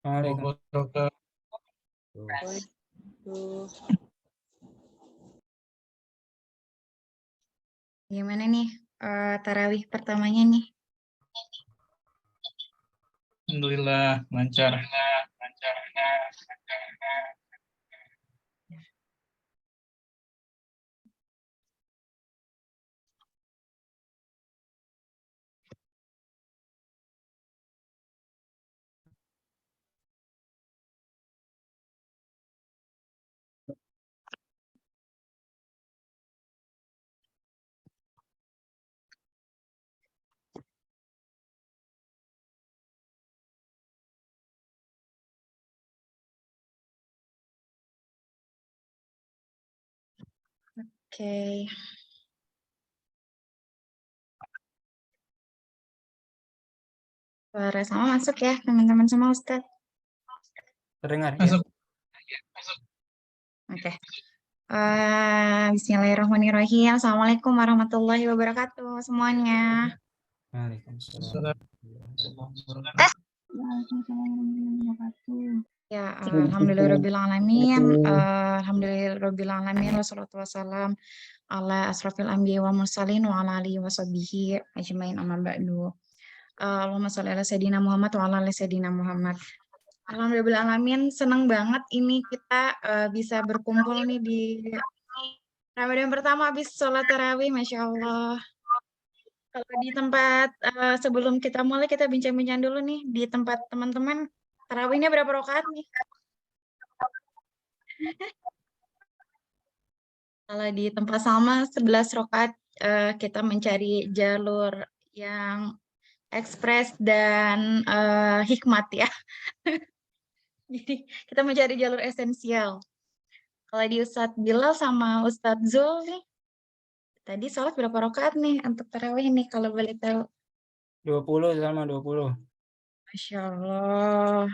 Waalaikumsalam. Gimana nih tarawih pertamanya nih? Alhamdulillah lancar. Oke. Suara sama masuk ya teman-teman semua Ustaz. Terdengar ya? Masuk. Oke. Bismillahirrahmanirrahim. Assalamualaikum warahmatullahi wabarakatuh semuanya. Waalaikumsalam. Ya, alhamdulillahirabbil alamin wassalatu wassalam ala asrofil anbiya wa mursalin wa ala alihi wa sahbihi ajmain amma ba'du. Allahumma sholli ala sayyidina Muhammad wa ala ali sayyidina Muhammad. Alhamdulillah alamin, senang banget ini kita bisa berkumpul nih di Ramadan pertama habis sholat tarawih, Masya Allah. Kalau di tempat sebelum kita mulai kita bincang-bincang dulu nih di tempat teman-teman tarawihnya berapa rakaat nih? Kalau di tempat sama 11 rakaat, kita mencari jalur yang ekspres dan hikmat ya. Jadi kita mencari jalur esensial. Kalau di Ustadz Bilal sama Ustadz Zul nih, tadi sholat berapa rakaat nih untuk tarawih nih kalau boleh tahu? 20 sama 20. Masya Allah.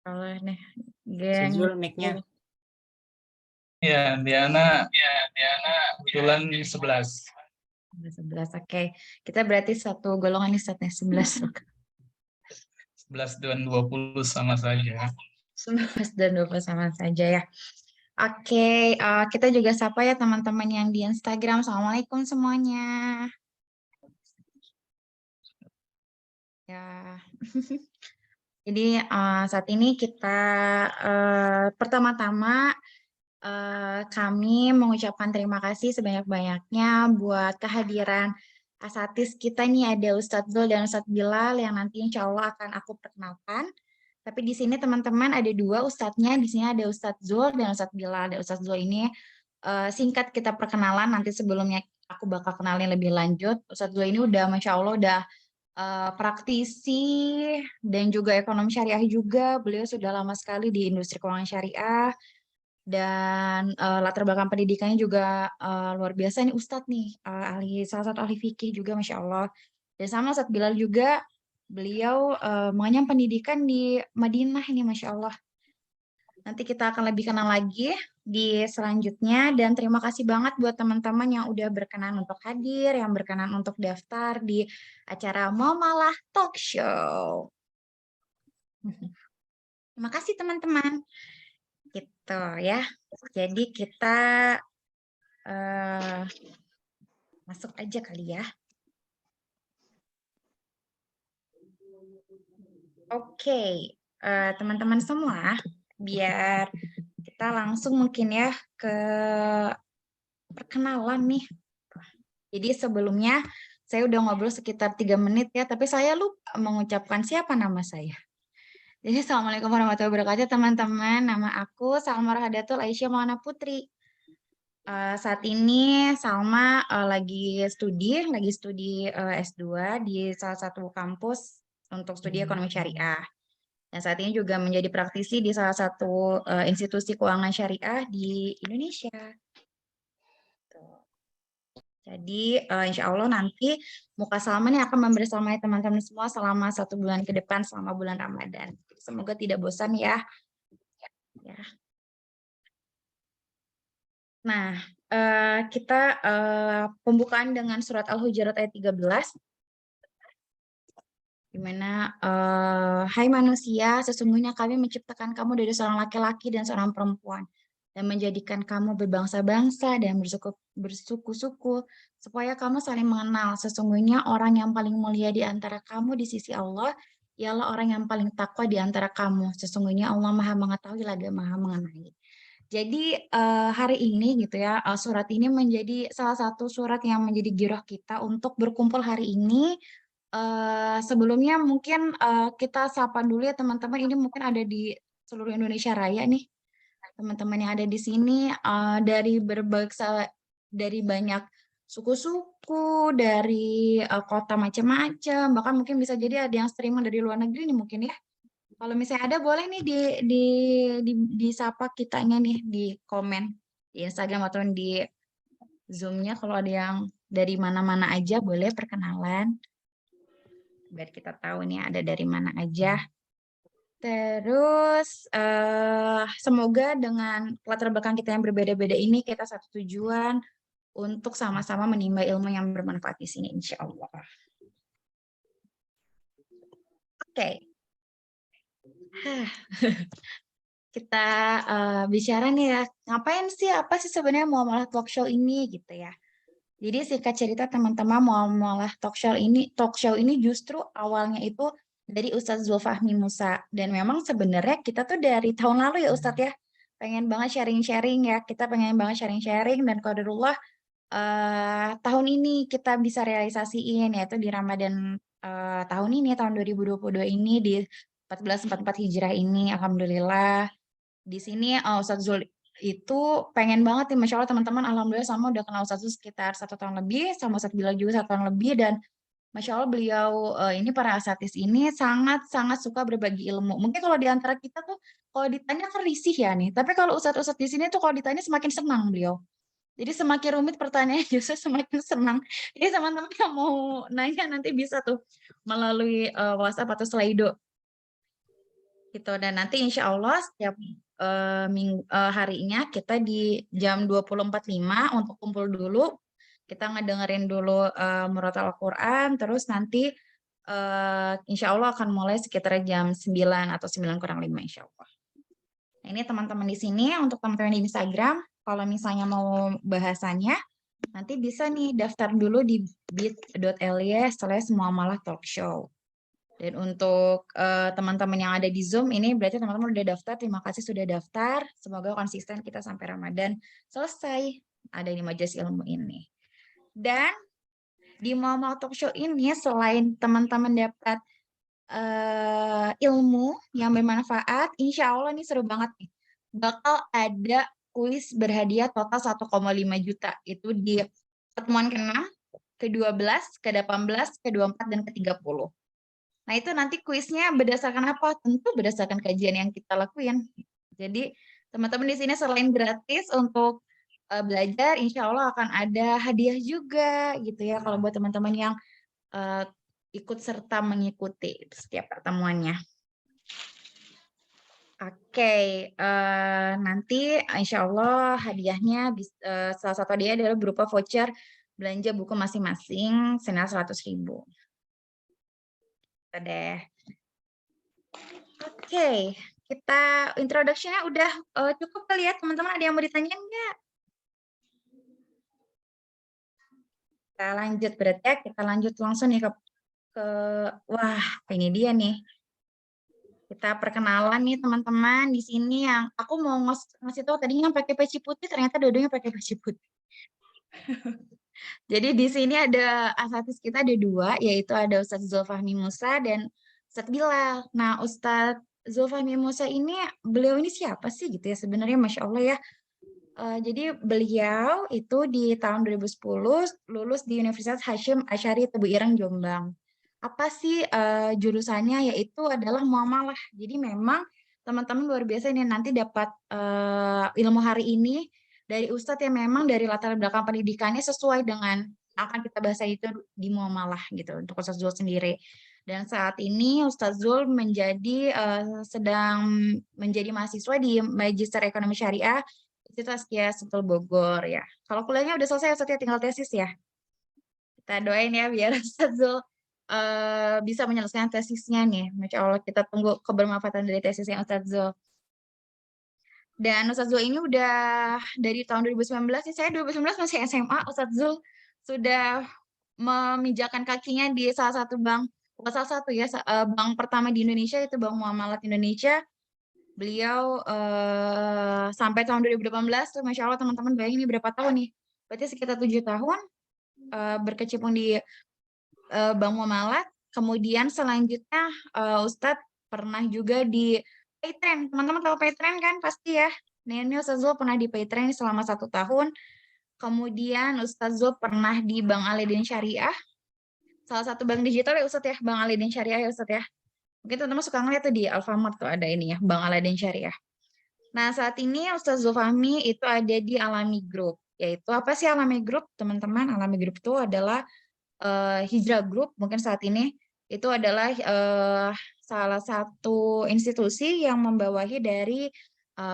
Kalau nih, geng. Zul mic-nya. Ya, Diana kebetulan 11. 11, oke. Kita berarti satu golongan nih Ustadz, 11. 11 dan 20 sama saja. 11 dan 20 sama saja ya. Oke, kita juga sapa ya teman-teman yang di Instagram. Assalamualaikum semuanya. Ya. Jadi saat ini kita pertama-tama kami mengucapkan terima kasih sebanyak-banyaknya buat kehadiran asatidz kita nih, ada Ustadz Zul dan Ustadz Bilal yang nanti insya Allah akan aku perkenalkan. Tapi di sini teman-teman ada dua ustadznya, di sini ada Ustadz Zul dan Ustadz Bilal. Dan Ustadz Zul ini singkat kita perkenalan, nanti sebelumnya aku bakal kenalin lebih lanjut. Ustadz Zul ini udah Masya Allah udah praktisi dan juga ekonomi syariah juga. Beliau sudah lama sekali di industri keuangan syariah. Dan latar belakang pendidikannya juga luar biasa nih Ustadz nih, salah satu ahli fikih juga Masya Allah. Dan sama Ustadz Bilal juga, beliau mengenyam pendidikan di Madinah ini Masya Allah. Nanti kita akan lebih kenal lagi di selanjutnya, dan terima kasih banget buat teman-teman yang udah berkenan untuk hadir, yang berkenan untuk daftar di acara Momalah Talk Show. Terima kasih teman-teman. Gitu ya. Jadi kita masuk aja kali ya. Oke, teman-teman semua, biar kita langsung mungkin ya ke perkenalan nih. Jadi sebelumnya saya udah ngobrol sekitar 3 menit ya, tapi saya lupa mengucapkan siapa nama saya. Jadi Assalamualaikum warahmatullahi wabarakatuh teman-teman. Nama aku Salma Rahadatul Aisyah Maulana Putri. Saat ini Salma lagi studi S2 di salah satu kampus untuk studi ekonomi syariah. Dan saat ini juga menjadi praktisi di salah satu institusi keuangan syariah di Indonesia. Jadi insya Allah nanti Muka Salma ini akan membersamai teman-teman semua selama 1 bulan ke depan, selama bulan Ramadan. Semoga tidak bosan ya. Nah, kita pembukaan dengan surat Al-Hujurat ayat 13. Dimana, hai manusia, sesungguhnya kami menciptakan kamu dari seorang laki-laki dan seorang perempuan, dan menjadikan kamu berbangsa-bangsa dan bersuku-suku, supaya kamu saling mengenal. Sesungguhnya orang yang paling mulia di antara kamu di sisi Allah, ialah orang yang paling takwa di antara kamu. Sesungguhnya Allah Maha Mengetahui lagi Maha Mengenai. Jadi hari ini gitu ya, surat ini menjadi salah satu surat yang menjadi giroh kita untuk berkumpul hari ini. Sebelumnya mungkin kita sapa dulu ya teman-teman, ini mungkin ada di seluruh Indonesia Raya nih, teman-teman yang ada di sini dari banyak suku-suku, dari kota macam-macam, bahkan mungkin bisa jadi ada yang streaming dari luar negeri nih mungkin ya. Kalau misalnya ada boleh nih disapa kitanya nih di komen di Instagram atau di Zoom-nya, kalau ada yang dari mana-mana aja boleh perkenalan biar kita tahu nih ada dari mana aja. Terus semoga dengan latar belakang kita yang berbeda-beda ini kita satu tujuan untuk sama-sama menimba ilmu yang bermanfaat di sini insya Allah. Oke. Kita bicara nih ya, ngapain sih, apa sih sebenarnya Muamalah Talk Show ini gitu ya. Jadi singkat cerita teman-teman, Muamalah Talk Show ini justru awalnya itu dari Ustadz Zulfahmi Musa. Dan memang sebenarnya kita tuh dari tahun lalu ya Ustadz ya, pengen banget sharing-sharing ya, kita pengen banget sharing-sharing, dan qadarullah tahun ini kita bisa realisasiin, yaitu di Ramadan tahun ini, tahun 2022 ini, di 1444 Hijrah ini, alhamdulillah. Di sini Ustadz Zul itu pengen banget nih, Masya Allah teman-teman, alhamdulillah sama udah kenal Ustadz Zul sekitar 1 tahun lebih, sama Ustadz Bilal juga 1 tahun lebih, dan Masya Allah beliau ini, para asatis ini sangat-sangat suka berbagi ilmu. Mungkin kalau di antara kita tuh, kalau ditanya kan risih ya nih, tapi kalau Ustadz-Ustadz di sini tuh kalau ditanya semakin senang beliau. Jadi semakin rumit pertanyaannya justru semakin senang. Jadi teman-teman yang mau nanya nanti bisa tuh melalui WhatsApp atau Slido. Gitu. Dan nanti insya Allah setiap harinya kita di jam 20.45 untuk kumpul dulu. Kita ngedengerin dulu murotal Al-Quran, terus nanti insya Allah akan mulai sekitar jam 9 atau 9:05 insya Allah. Nah, ini teman-teman di sini, untuk teman-teman di Instagram, kalau misalnya mau bahasanya, nanti bisa nih daftar dulu di bit.ly/muamalah talkshow. Dan untuk teman-teman yang ada di Zoom, ini berarti teman-teman udah daftar, terima kasih sudah daftar, semoga konsisten kita sampai Ramadan selesai ada di majelis ilmu ini. Dan di Muamalah Talk Show ini, selain teman-teman dapat ilmu yang bermanfaat, insya Allah ini seru banget nih, bakal ada kuis berhadiah total 1,5 juta, itu di pertemuan ke-6, ke-12, ke-18, ke-24, dan ke-30. Nah, itu nanti kuisnya berdasarkan apa? Tentu berdasarkan kajian yang kita lakuin. Jadi, teman-teman di sini selain gratis untuk belajar, insya Allah akan ada hadiah juga gitu ya, kalau buat teman-teman yang ikut serta mengikuti setiap pertemuannya. Oke, nanti insya Allah hadiahnya salah satu hadiah adalah berupa voucher belanja buku masing-masing senilai 100.000. Deh. Oke, kita introduction-nya udah cukup kali ya teman-teman, ada yang mau ditanyain nggak? Kita lanjut berarti ya, kita lanjut langsung nih ke wah, ini dia nih. Kita perkenalan nih teman-teman di sini, yang aku mau ngasih tahu tadinya pakai peci putih, ternyata dua-duanya pakai peci putih. Jadi di sini ada asatis kita ada 2, yaitu ada Ustadz Zulfahmi Musa dan Ustadz Bilal. Nah, Ustadz Zulfahmi Musa ini, beliau ini siapa sih gitu ya sebenarnya, Masya Allah ya. Jadi beliau itu di tahun 2010 lulus di Universitas Hasyim Asy'ari Tebu Ireng, Jombang. Apa sih jurusannya? Yaitu adalah muamalah. Jadi memang teman-teman luar biasa ini, nanti dapat ilmu hari ini dari Ustadz yang memang dari latar belakang pendidikannya sesuai dengan akan kita bahas itu di muamalah gitu untuk Ustadz Zul sendiri. Dan saat ini Ustadz Zul sedang menjadi mahasiswa di Magister Ekonomi Syariah Universitas Kiai Sentul Bogor ya. Kalau kuliahnya udah selesai Ustadz ya, tinggal tesis ya. Kita doain ya biar Ustadz Zul bisa menyelesaikan tesisnya nih. Masya Allah, kita tunggu kebermanfaatan dari tesisnya Ustadz Zul. Dan Ustadz Zul ini udah dari tahun 2019, saya 2019 masih SMA, Ustadz Zul sudah memijakan kakinya di salah satu bank, bukan salah satu ya, bank pertama di Indonesia, itu Bank Muamalat Indonesia. Beliau sampai tahun 2018, tuh, Masya Allah teman-teman, bayangin ini berapa tahun nih? Berarti sekitar 7 tahun berkecimpung di Bank Muamalat. Kemudian selanjutnya Ustadz pernah juga di Paytrend. Teman-teman tahu Paytrend kan pasti ya. Nah, ini Ustadz Zul pernah di Paytrend selama 1 tahun. Kemudian Ustadz Zul pernah di Bank Alidin Syariah. Salah satu bank digital ya Ustadz ya, Bank Alidin Syariah ya Ustadz ya. Mungkin teman-teman suka ngeliat tuh di Alfamart tuh ada ini ya, Bank Alidin Syariah. Nah, saat ini Ustadz Zulfahmi itu ada di Alami Group. Yaitu apa sih Alami Group, teman-teman? Alami Group itu adalah Hijrah Group, mungkin saat ini itu adalah salah satu institusi yang membawahi dari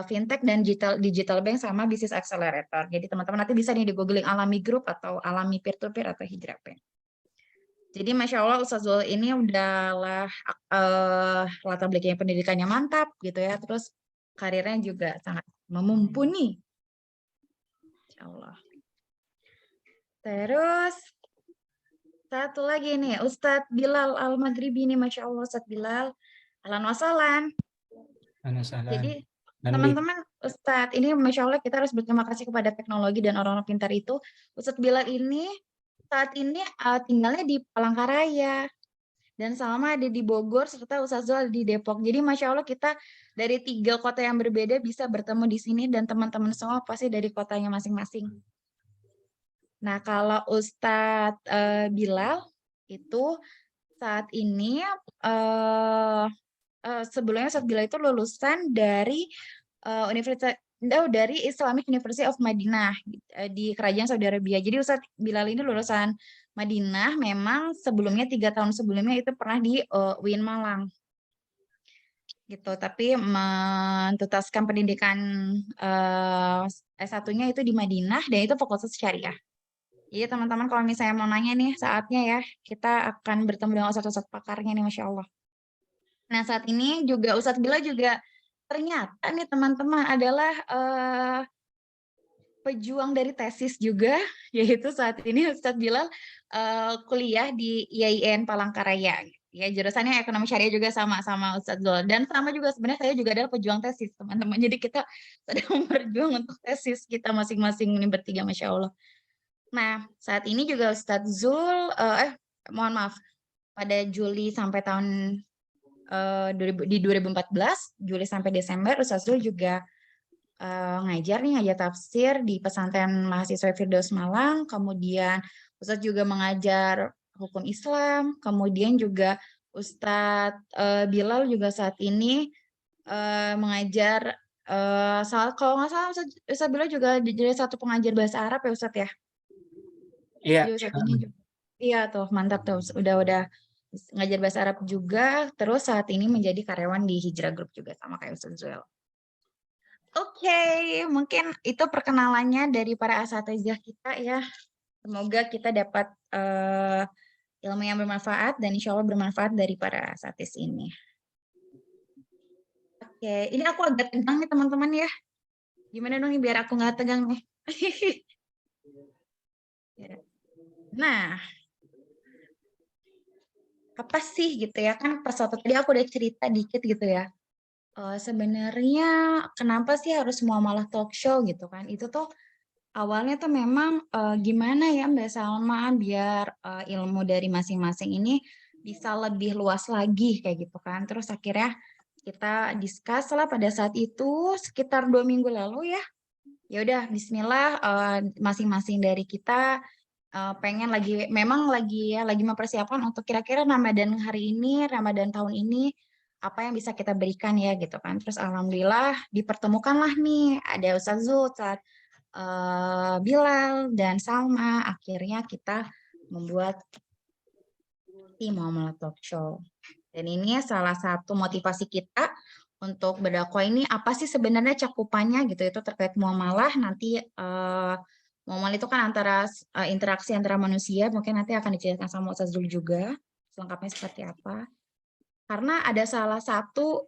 fintech dan digital bank sama bisnis accelerator. Jadi teman-teman nanti bisa nih di googling Alami Group atau Alami Peer-to-Peer atau Hijrah Bank. Jadi Masya Allah Ustadz Zul ini udahlah latar belakangnya pendidikannya mantap gitu ya, terus karirnya juga sangat mumpuni. Insya Allah. Terus satu lagi nih, Ustadz Bilal Al-Maghribi nih, Masya Allah Ustadz Bilal. Ahlan wasalan. Jadi teman-teman Ustadz ini Masya Allah kita harus berterima kasih kepada teknologi dan orang-orang pintar itu. Ustadz Bilal ini saat ini tinggalnya di Palangkaraya. Dan Salma ada di Bogor, serta Ustadz Zul ada di Depok. Jadi Masya Allah kita dari 3 kota yang berbeda bisa bertemu di sini dan teman-teman semua pasti dari kotanya masing-masing. Nah, kalau Ustadz Bilal itu saat ini sebelumnya Ustadz Bilal itu lulusan dari dari Islamic University of Madinah di Kerajaan Saudi Arabia. Jadi Ustadz Bilal ini lulusan Madinah, memang sebelumnya 3 tahun sebelumnya itu pernah di UIN Malang. Gitu, tapi mentuntaskan pendidikan S1-nya itu di Madinah dan itu Fakultas Syariah. Jadi teman-teman kalau misalnya mau nanya nih saatnya ya, kita akan bertemu dengan Ustadz pakarnya nih, Masya Allah. Nah saat ini juga Ustadz Bilal juga ternyata nih teman-teman adalah pejuang dari tesis juga, yaitu saat ini Ustadz Bilal kuliah di IAIN Palangkaraya. Ya, jurusannya ekonomi syariah juga sama Ustadz Zul. Dan sama juga sebenarnya saya juga adalah pejuang tesis, teman-teman. Jadi kita sedang berjuang untuk tesis kita masing-masing ini bertiga, Masya Allah. Nah, saat ini juga Ustadz Zul, mohon maaf, pada Juli sampai tahun di 2014, Juli sampai Desember, Ustadz Zul juga ngajar tafsir di pesantren mahasiswa Firdaus Malang, kemudian Ustadz juga mengajar hukum Islam, kemudian juga Ustadz Bilal juga saat ini mengajar, kalau nggak salah Ustadz Bilal juga jadi satu pengajar bahasa Arab ya Ustadz ya? Iya. Iya tuh, mantap tuh, udah ngajar bahasa Arab juga, terus saat ini menjadi karyawan di Hijrah Group juga sama kayak Ustadz Zuel. Oke, mungkin itu perkenalannya dari para asatizah kita ya. Semoga kita dapat ilmu yang bermanfaat dan insya Allah bermanfaat dari para asatiz ini. Oke, ini aku agak tegang nih teman-teman ya. Gimana dong nih biar aku nggak tegang nih. Nah, apa sih gitu ya, kan pas waktu tadi aku udah cerita dikit gitu ya. Sebenarnya kenapa sih harus muamalah talk show gitu kan? Itu tuh awalnya tuh memang gimana ya Mbak Salma biar ilmu dari masing-masing ini bisa lebih luas lagi kayak gitu kan. Terus akhirnya kita discuss lah pada saat itu sekitar 2 minggu lalu ya. Ya udah bismillah, masing-masing dari kita pengen memang lagi mempersiapkan untuk kira-kira Ramadan hari ini, Ramadan tahun ini apa yang bisa kita berikan ya gitu kan. Terus alhamdulillah dipertemukanlah nih ada Ustadz Zul, Bilal dan Salma, akhirnya kita membuat tim Muamalah Talk Show. Dan ini salah satu motivasi kita untuk berdakwah ini apa sih sebenarnya cakupannya gitu, itu terkait muamalah. Nanti muamalah itu kan antara interaksi antara manusia, mungkin nanti akan diceritakan sama Ustadz Zul juga. selengkapnya seperti apa. Karena ada salah satu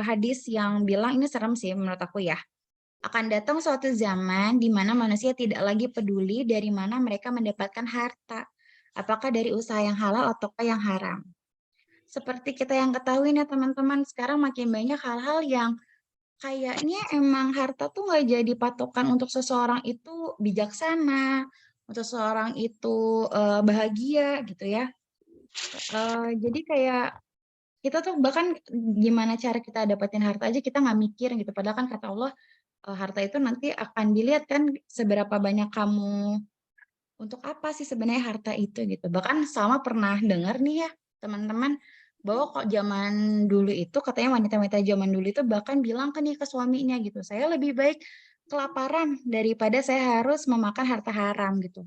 hadis yang bilang, ini serem sih menurut aku ya. Akan datang suatu zaman di mana manusia tidak lagi peduli dari mana mereka mendapatkan harta. Apakah dari usaha yang halal ataukah yang haram. Seperti kita yang ketahui nih teman-teman, sekarang makin banyak hal-hal yang kayaknya emang harta tuh nggak jadi patokan untuk seseorang itu bijaksana, untuk seseorang itu bahagia gitu ya. Jadi kayak kita tuh bahkan gimana cara kita dapetin harta aja kita nggak mikir gitu. Padahal kan kata Allah, harta itu nanti akan dilihat kan seberapa banyak kamu untuk apa sih sebenarnya harta itu gitu. Bahkan sama pernah dengar nih ya teman-teman, bahwa kok zaman dulu itu katanya wanita-wanita zaman dulu itu bahkan bilang kan nih ke suaminya gitu, saya lebih baik kelaparan daripada saya harus memakan harta haram gitu.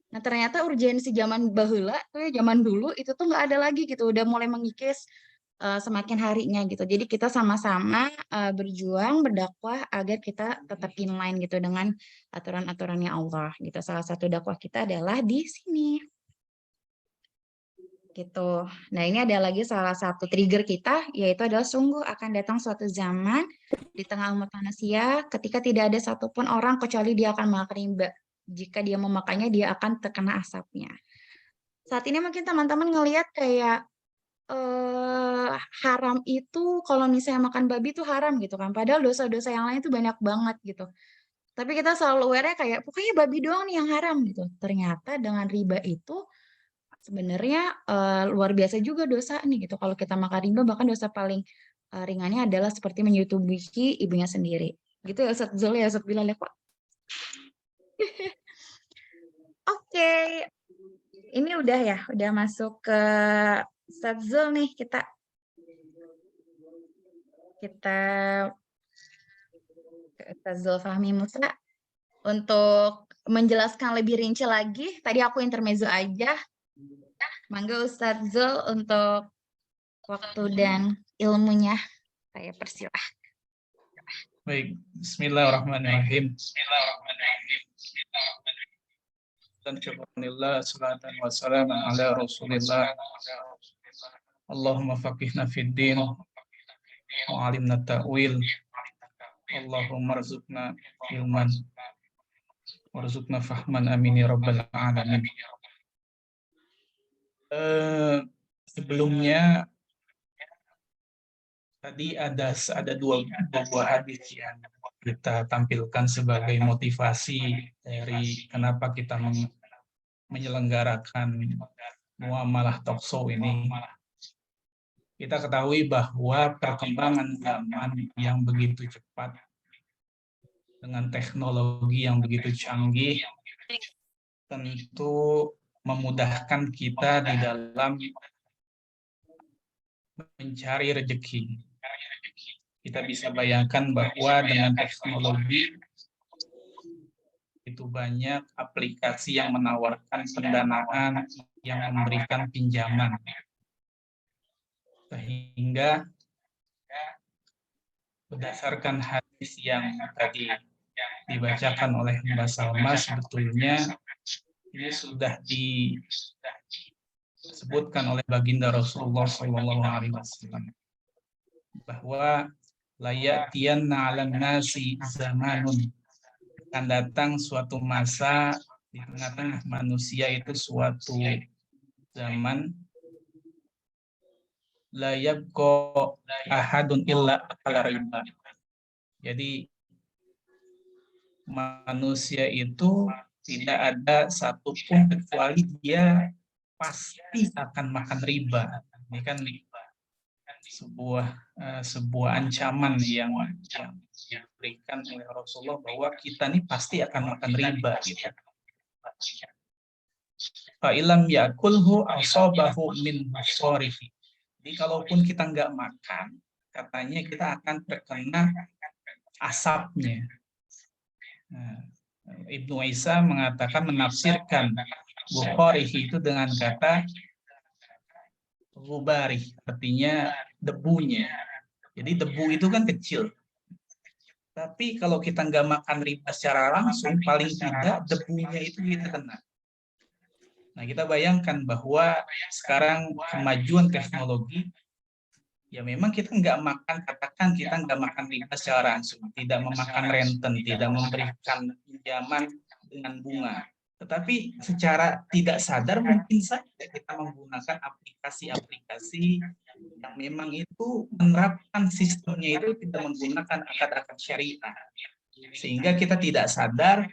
Nah ternyata urgensi zaman baheula tuh ya, zaman dulu itu tuh nggak ada lagi gitu, udah mulai mengikis semakin harinya gitu. Jadi kita sama-sama berjuang, berdakwah agar kita tetap inline gitu dengan aturan-aturannya Allah gitu. Salah satu dakwah kita adalah di sini. Gitu. Nah, ini ada lagi salah satu trigger kita, yaitu adalah sungguh akan datang suatu zaman di tengah umat manusia ketika tidak ada satupun orang kecuali dia akan makan riba. Jika dia memakannya, dia akan terkena asapnya. Saat ini mungkin teman-teman ngelihat kayak haram itu kalau misalnya makan babi itu haram gitu kan. Padahal dosa-dosa yang lain itu banyak banget gitu. Tapi kita selalu aware-nya kayak pokoknya babi doang nih yang haram gitu. Ternyata dengan riba itu sebenarnya luar biasa juga dosa nih gitu. Kalau kita makan riba bahkan dosa paling ringannya adalah seperti menyetubuhi ibunya sendiri. Gitu ya Ustaz Zul ya Ustaz Bilal ya Pak. Oke. Ini udah ya, udah masuk ke Ustaz Zul nih kita ke Ustaz Zulfahmi Musa untuk menjelaskan lebih rinci lagi. Tadi aku intermezzo aja. Mangga Ustaz Zul untuk waktu dan ilmunya saya persilahkan. Baik, Bismillahirrahmanirrahim. Dan syukurillah, salatan wassalamu ala Rasulillah. Allahumma faqihna fid din wa alimna ta'wil. Allahumma rzuqna ilman warzuqna fahman amin ya rabbal alamin. Sebelumnya tadi ada dua buah hadis yang kita tampilkan sebagai motivasi dari kenapa kita menyelenggarakan muamalah talkshow ini. Kita ketahui bahwa perkembangan zaman yang begitu cepat dengan teknologi yang begitu canggih tentu memudahkan kita di dalam mencari rezeki. Kita bisa bayangkan bahwa dengan teknologi itu banyak aplikasi yang menawarkan pendanaan, yang memberikan pinjaman. Sehingga berdasarkan hadis yang tadi dibacakan oleh Mbak Salma, sebetulnya ini sudah disebutkan oleh baginda Rasulullah SAW bahwa layatiyanna 'alan nasi zamanun, akan datang suatu masa di tengah-tengah manusia itu suatu zaman la yabqa ahadun illa akala riba. Jadi manusia itu tidak ada satupun kecuali dia pasti akan makan riba. Ini kan sebuah ancaman yang diberikan oleh Rasulullah bahwa kita ini pasti akan makan riba gitu. Fa ilam yakulhu asabahu min musarifi. Jadi kalaupun kita nggak makan, katanya kita akan terkena asapnya. Nah, Ibnu Isa mengatakan, menafsirkan Bukhari itu dengan kata ghubari, artinya debunya. Jadi debu itu kan kecil. Tapi kalau kita nggak makan riba secara langsung, paling tidak debunya itu kita kena. Nah, kita bayangkan bahwa sekarang kemajuan teknologi, ya memang kita nggak makan, katakan kita nggak makan riba secara langsung, tidak memakan renten, tidak memberikan pinjaman dengan bunga. Tetapi secara tidak sadar mungkin saja kita menggunakan aplikasi-aplikasi yang memang itu menerapkan sistemnya itu tidak menggunakan akad-akad syariah. Sehingga kita tidak sadar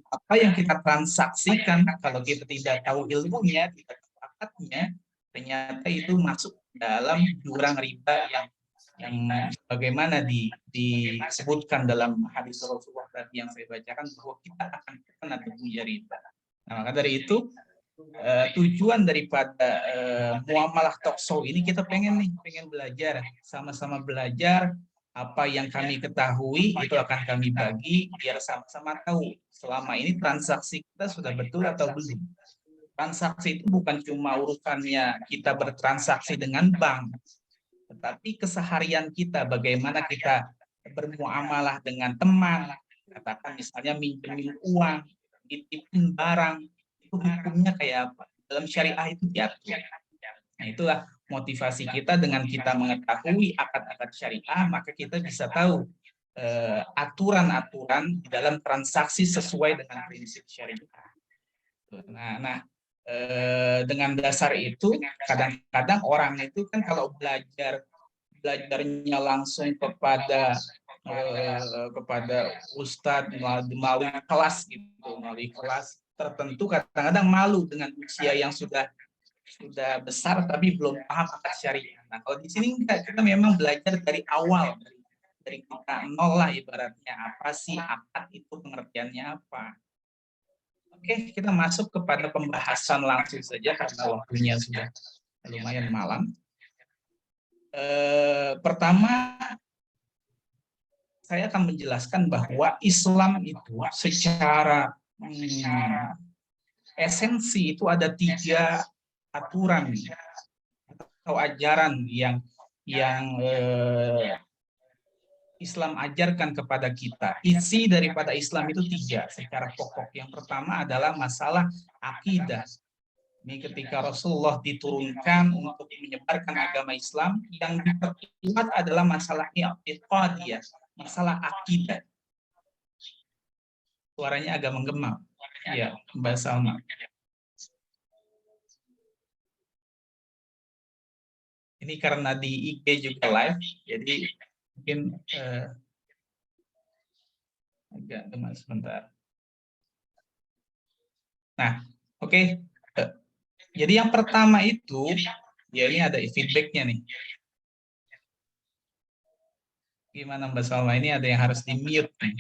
apa yang kita transaksikan, kalau kita tidak tahu ilmunya, tidak tahu akadnya, ternyata itu masuk dalam jurang riba yang bagaimana disebutkan dalam hadis Rasulullah tadi yang saya bacakan, bahwa kita akan kena teguhnya riba. Nah, maka dari itu tujuan daripada muamalah talk show ini, kita pengen belajar, sama-sama belajar. Apa yang kami ketahui itu akan kami bagi biar sama-sama tahu selama ini transaksi kita sudah betul atau belum. Transaksi itu bukan cuma urusannya kita bertransaksi dengan bank, tetapi keseharian kita, bagaimana kita bermuamalah dengan teman, katakan misalnya minjemin uang, titipin barang, itu hukumnya kayak apa? Dalam syariah itu diatur. Nah, itulah motivasi kita, dengan kita mengetahui akad-akad syariah, maka kita bisa tahu aturan-aturan dalam transaksi sesuai dengan prinsip syariah. Nah, dengan dasar itu, kadang-kadang orang itu kan kalau belajarnya langsung kepada ustadz melalui kelas gitu, melalui kelas tertentu, kadang-kadang malu dengan usia yang sudah besar tapi belum paham akad syariah. Nah, kalau di sini enggak, kita memang belajar dari awal, dari kita nol lah ibaratnya, apa sih akad itu, pengertiannya apa. Oke, kita masuk kepada pembahasan langsung saja karena waktunya sudah lumayan malam. Pertama, saya akan menjelaskan bahwa Islam itu secara esensi itu ada 3 aturan atau ajaran yang Islam ajarkan kepada kita. Isi daripada Islam itu 3 secara pokok. Yang pertama adalah masalah akidah. Ini ketika Rasulullah diturunkan untuk menyebarkan agama Islam, yang diperkuat adalah masalah i'tiqadiyah, masalah akidah. Suaranya agak menggema. Ya, Mbak Salma. Ini karena di IG juga live, jadi mungkin agak lemah sebentar. Nah, oke. Jadi yang pertama itu, ya ini ada feedbacknya nih. Gimana Mbak Salma? Ini ada yang harus di-mute nih.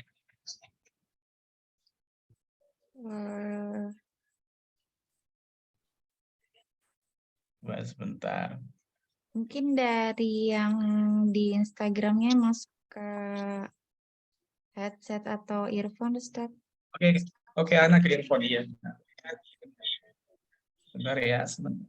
Mbak, sebentar. Mungkin dari yang di Instagramnya masuk ke headset atau earphone, Ustaz. Oke, anak ke earphone, iya. Sebentar ya, sebentar.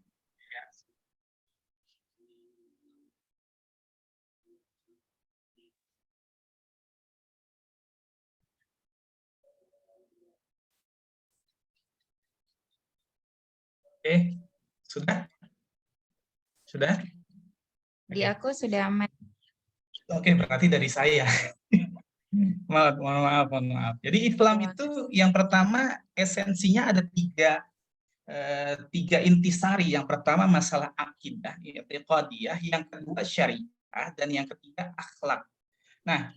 Oke, sudah? Sudah? Di aku sudah aman. Oke, berarti dari saya. Mohon maaf. Jadi Islam itu yang pertama esensinya ada 3 intisari. Yang pertama masalah akidah, i'tiqadiyah, yang kedua syariah, dan yang ketiga akhlak. Nah,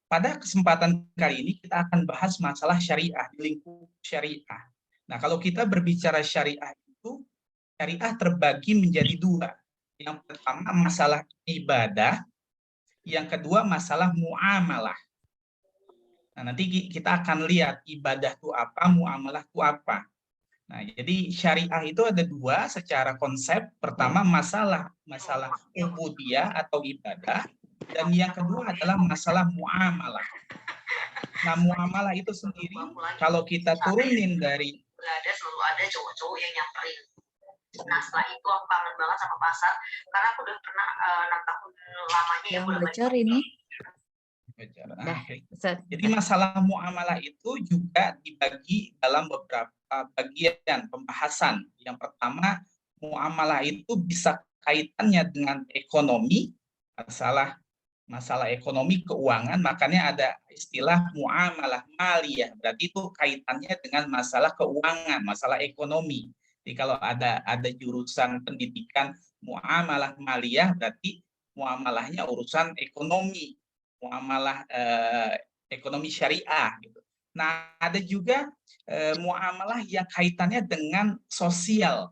pada kesempatan kali ini kita akan bahas masalah syariah, di lingkup syariah. Nah, kalau kita berbicara syariah itu, syariah terbagi menjadi 2. Yang pertama masalah ibadah, yang kedua masalah muamalah. Nah, nanti kita akan lihat ibadah itu apa, muamalah itu apa. Nah, jadi syariah itu ada 2 secara konsep. Pertama masalah ubudiyah atau ibadah, dan yang kedua adalah masalah muamalah. Nah, muamalah itu sendiri kalau kita turunin dari selalu ada cowok-cowok yang nyamperin. Nah, setelah itu aku kangen banget sama pasar karena aku udah pernah 6 tahun lamanya yang bocor ini. Bicara. Dah, Oke. Ustaz. Jadi masalah muamalah itu juga dibagi dalam beberapa bagian pembahasan. Yang pertama, muamalah itu bisa kaitannya dengan ekonomi, masalah ekonomi keuangan, makanya ada istilah muamalah maliyah. Berarti itu kaitannya dengan masalah keuangan, masalah ekonomi. Jadi kalau ada jurusan pendidikan muamalah maliyah, berarti muamalahnya urusan ekonomi, muamalah ekonomi syariah gitu. Nah, ada juga muamalah yang kaitannya dengan sosial.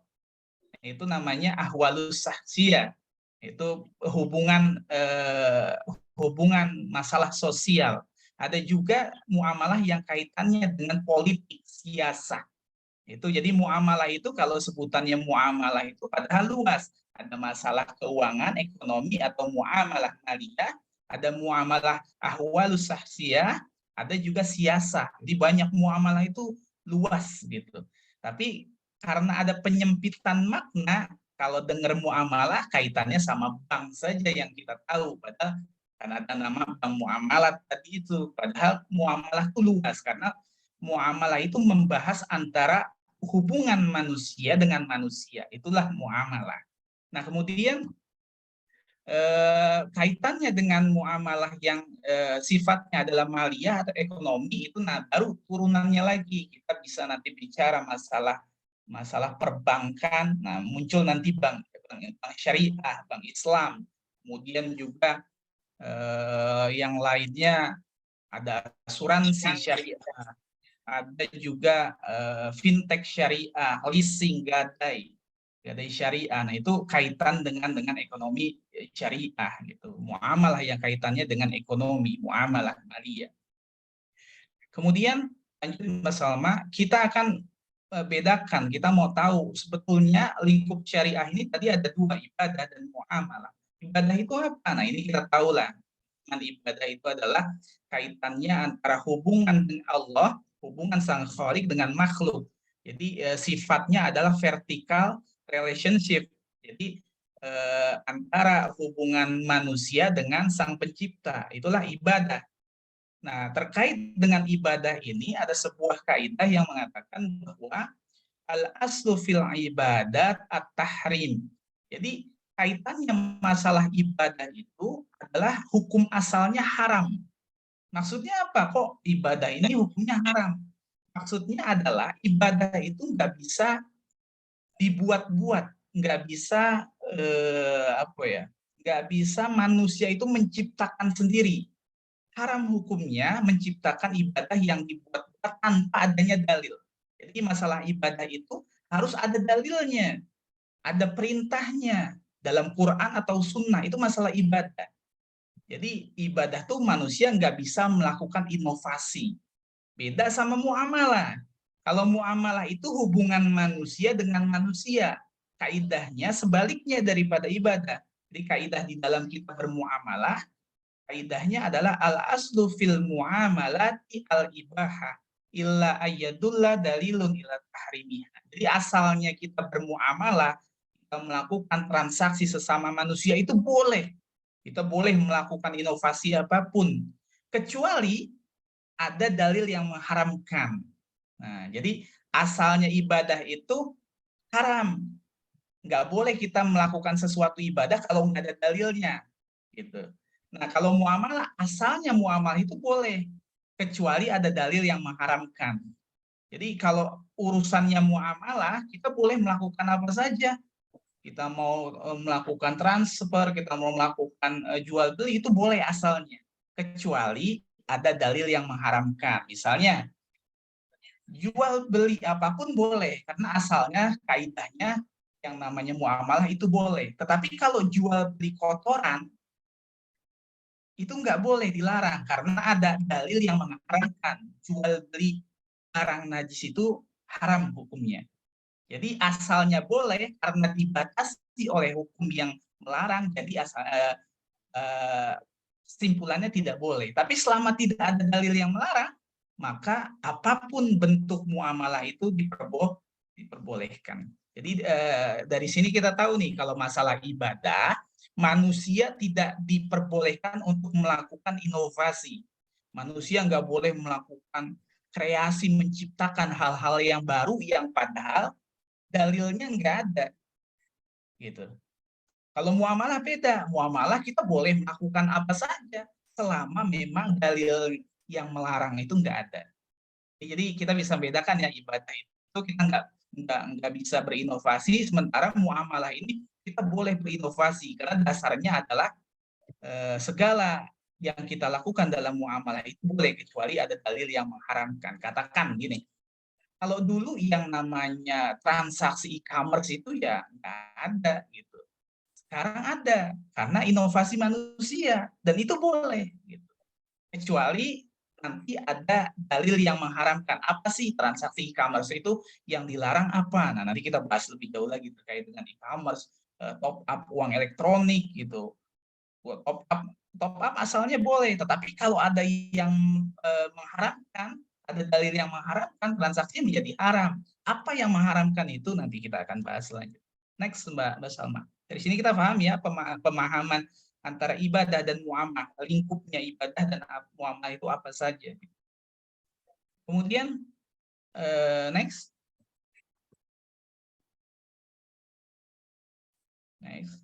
Itu namanya ahwalus sahsiyah. Itu hubungan masalah sosial. Ada juga muamalah yang kaitannya dengan politik, siasah. Itu jadi muamalah itu kalau sebutannya muamalah itu padahal luas. Ada masalah keuangan, ekonomi atau muamalah maliyah, ada muamalah ahwalus sahsiyah, ada juga siasah. Jadi banyak muamalah itu luas gitu. Tapi karena ada penyempitan makna, kalau dengar muamalah kaitannya sama bank saja yang kita tahu, padahal kan ada nama bank muamalat tadi itu. Padahal muamalah itu luas karena muamalah itu membahas antara hubungan manusia dengan manusia. Itulah muamalah. Nah, kemudian kaitannya dengan muamalah yang sifatnya adalah maliyah atau ekonomi itu baru turunannya lagi kita bisa nanti bicara masalah perbankan. Nah, muncul nanti bank syariah, bank Islam, kemudian juga yang lainnya ada asuransi syariah, ada juga fintech syariah, leasing gadai syariah. Nah, itu kaitan dengan ekonomi syariah gitu. Muamalah yang kaitannya dengan ekonomi, muamalah maliyah. Kemudian lanjut Mas Salma, kita akan bedakan, kita mau tahu sebetulnya lingkup syariah ini tadi ada dua, ibadah dan muamalah. Ibadah itu apa? Nah, ini kita tahulah. Dengan ibadah itu adalah kaitannya antara hubungan dengan Allah, hubungan sang khalik dengan makhluk. Jadi sifatnya adalah vertical relationship. Jadi antara hubungan manusia dengan sang pencipta. Itulah ibadah. Nah, terkait dengan ibadah ini ada sebuah kaidah yang mengatakan bahwa al-aslu fil ibadat at-tahrim. Jadi kaitannya masalah ibadah itu adalah hukum asalnya haram. Maksudnya apa? Kok ibadah ini hukumnya haram? Maksudnya adalah ibadah itu nggak bisa dibuat-buat, nggak bisa nggak bisa manusia itu menciptakan sendiri. Haram hukumnya menciptakan ibadah yang dibuat-buat tanpa adanya dalil. Jadi masalah ibadah itu harus ada dalilnya, ada perintahnya dalam Quran atau Sunnah. Itu masalah ibadah. Jadi ibadah tuh manusia nggak bisa melakukan inovasi. Beda sama muamalah. Kalau muamalah itu hubungan manusia dengan manusia. Kaidahnya sebaliknya daripada ibadah. Jadi kaidah di dalam kita bermuamalah, kaidahnya adalah al-aslu fil muamalati al-ibahah illa ayyadulla dalilun ila tahrimiha. Jadi asalnya kita bermuamalah, kita melakukan transaksi sesama manusia itu boleh. Kita boleh melakukan inovasi apapun. Kecuali ada dalil yang mengharamkan. Nah, jadi asalnya ibadah itu haram. Nggak boleh kita melakukan sesuatu ibadah kalau nggak ada dalilnya. Gitu. Nah, kalau muamalah, asalnya muamalah itu boleh, kecuali ada dalil yang mengharamkan. Jadi kalau urusannya muamalah, kita boleh melakukan apa saja. Kita mau melakukan transfer, kita mau melakukan jual beli, itu boleh asalnya. Kecuali ada dalil yang mengharamkan. Misalnya, jual beli apapun boleh, karena asalnya, kaidahnya, yang namanya muamalah itu boleh. Tetapi kalau jual beli kotoran, itu nggak boleh, dilarang karena ada dalil yang mengharamkan. Jual beli barang najis itu haram hukumnya. Jadi asalnya boleh karena dibatasi oleh hukum yang melarang, jadi kesimpulannya tidak boleh. Tapi selama tidak ada dalil yang melarang, maka apapun bentuk muamalah itu diperbolehkan. Jadi dari sini kita tahu nih, kalau masalah ibadah, manusia tidak diperbolehkan untuk melakukan inovasi. Manusia nggak boleh melakukan kreasi, menciptakan hal-hal yang baru yang padahal dalilnya nggak ada. Gitu. Kalau muamalah beda. Muamalah kita boleh melakukan apa saja selama memang dalil yang melarang itu nggak ada. Jadi kita bisa bedakan ya, ibadah itu kita nggak bisa berinovasi, sementara muamalah ini kita boleh berinovasi karena dasarnya adalah segala yang kita lakukan dalam muamalah itu boleh kecuali ada dalil yang mengharamkan. Katakan gini, kalau dulu yang namanya transaksi e-commerce itu ya nggak ada gitu. Sekarang ada karena inovasi manusia dan itu boleh gitu. Kecuali nanti ada dalil yang mengharamkan. Apa sih transaksi e-commerce itu yang dilarang apa? Nah, nanti kita bahas lebih jauh lagi terkait dengan e-commerce, top up uang elektronik gitu. Top up asalnya boleh, tetapi kalau ada yang mengharamkan, ada dalil yang mengharamkan, transaksi menjadi haram. Apa yang mengharamkan itu nanti kita akan bahas selanjutnya. Next, Mbak Salma. Dari sini kita paham ya pemahaman antara ibadah dan muamalah, lingkupnya ibadah dan muamalah itu apa saja. Kemudian next.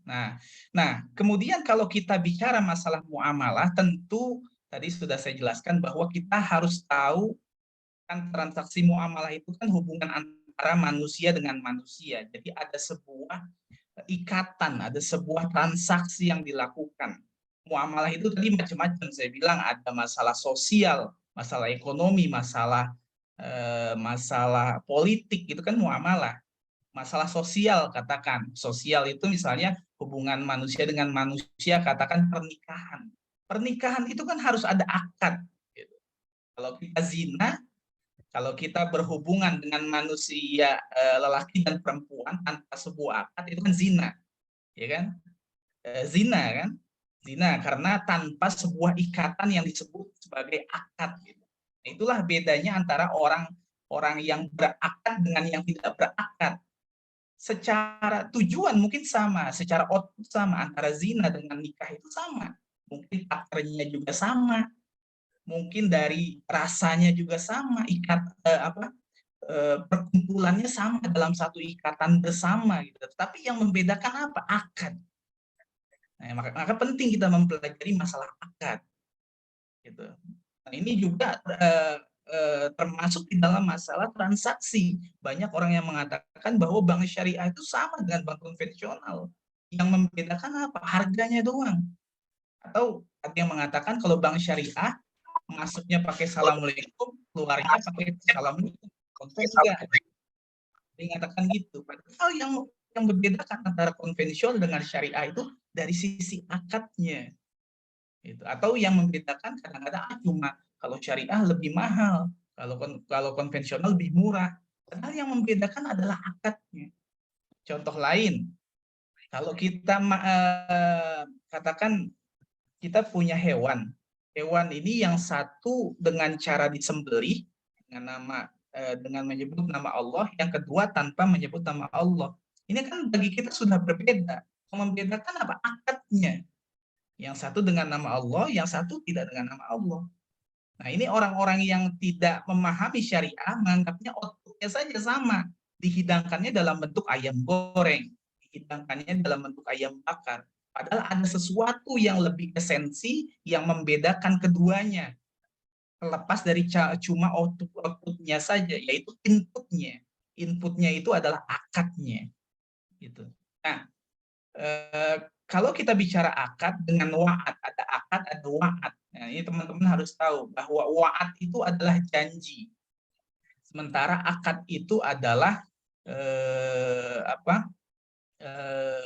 Nah, kemudian kalau kita bicara masalah muamalah, tentu tadi sudah saya jelaskan bahwa kita harus tahu kan transaksi muamalah itu kan hubungan antara manusia dengan manusia. Jadi ada sebuah ikatan, ada sebuah transaksi yang dilakukan. Muamalah itu tadi macam-macam. Saya bilang ada masalah sosial, masalah ekonomi, masalah politik, itu kan muamalah. Masalah sosial, katakan sosial itu misalnya hubungan manusia dengan manusia, katakan pernikahan itu kan harus ada akad gitu. Kalau kita zina, kalau kita berhubungan dengan manusia lelaki dan perempuan tanpa sebuah akad itu kan zina, ya kan? Zina kan, zina karena tanpa sebuah ikatan yang disebut sebagai akad gitu. Itulah bedanya antara orang yang berakad dengan yang tidak berakad. Secara tujuan mungkin sama, secara output sama, antara zina dengan nikah itu sama. Mungkin partnernya juga sama, mungkin dari rasanya juga sama, perkumpulannya sama dalam satu ikatan bersama gitu. Tapi yang membedakan apa? Akad. Nah, maka penting kita mempelajari masalah akad. Gitu. Nah, ini juga termasuk di dalam masalah transaksi. Banyak orang yang mengatakan bahwa bank syariah itu sama dengan bank konvensional. Yang membedakan apa? Harganya doang. Atau ada yang mengatakan kalau bank syariah masuknya pakai assalamualaikum, keluarnya pakai assalamualaikum. Konven juga. Dikatakan gitu. Padahal yang membedakan antara konvensional dengan syariah itu dari sisi akadnya. Gitu. Atau yang membedakan kadang-kadang cuma kalau syariah lebih mahal, kalau konvensional lebih murah. Padahal yang membedakan adalah akadnya. Contoh lain, kalau kita katakan kita punya hewan. Hewan ini yang satu dengan cara disembelih dengan menyebut nama Allah, yang kedua tanpa menyebut nama Allah. Ini kan bagi kita sudah berbeda. Yang membedakan apa? Akadnya. Yang satu dengan nama Allah, yang satu tidak dengan nama Allah. Nah, ini orang-orang yang tidak memahami syariah menganggapnya outputnya saja sama. Dihidangkannya dalam bentuk ayam goreng, dihidangkannya dalam bentuk ayam bakar. Padahal ada sesuatu yang lebih esensi yang membedakan keduanya. Lepas dari cuma outputnya saja, yaitu inputnya. Inputnya itu adalah akadnya. Gitu. Nah, kalau kita bicara akad dengan wa'ad, ada akad, ada wa'ad. Nah, ini teman-teman harus tahu bahwa wa'ad itu adalah janji. Sementara akad itu adalah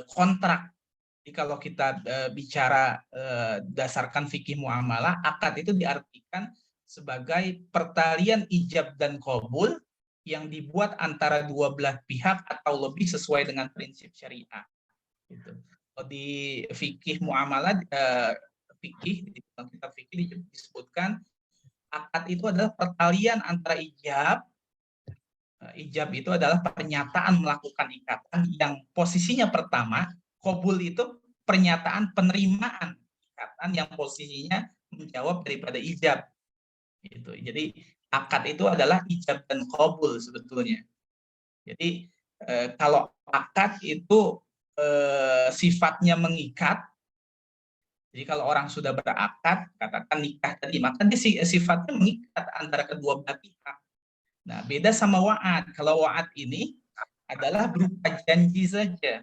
kontrak. Jadi kalau kita bicara dasarkan fikih muamalah, akad itu diartikan sebagai pertalian ijab dan qabul yang dibuat antara dua belah pihak atau lebih sesuai dengan prinsip syariah. Gitu. Di fikih muamalah, di kitab fikih disebutkan akad itu adalah pertalian antara ijab. Ijab itu adalah pernyataan melakukan ikatan yang posisinya pertama, qabul itu pernyataan penerimaan ikatan yang posisinya menjawab daripada ijab. Itu. Jadi akad itu adalah ijab dan qabul sebetulnya. Jadi kalau akad itu sifatnya mengikat. Jadi kalau orang sudah berakad, katakan nikah tadi, maka dia sifatnya mengikat antara kedua belah pihak. Nah, beda sama wa'ad. Kalau wa'ad ini adalah berupa janji saja.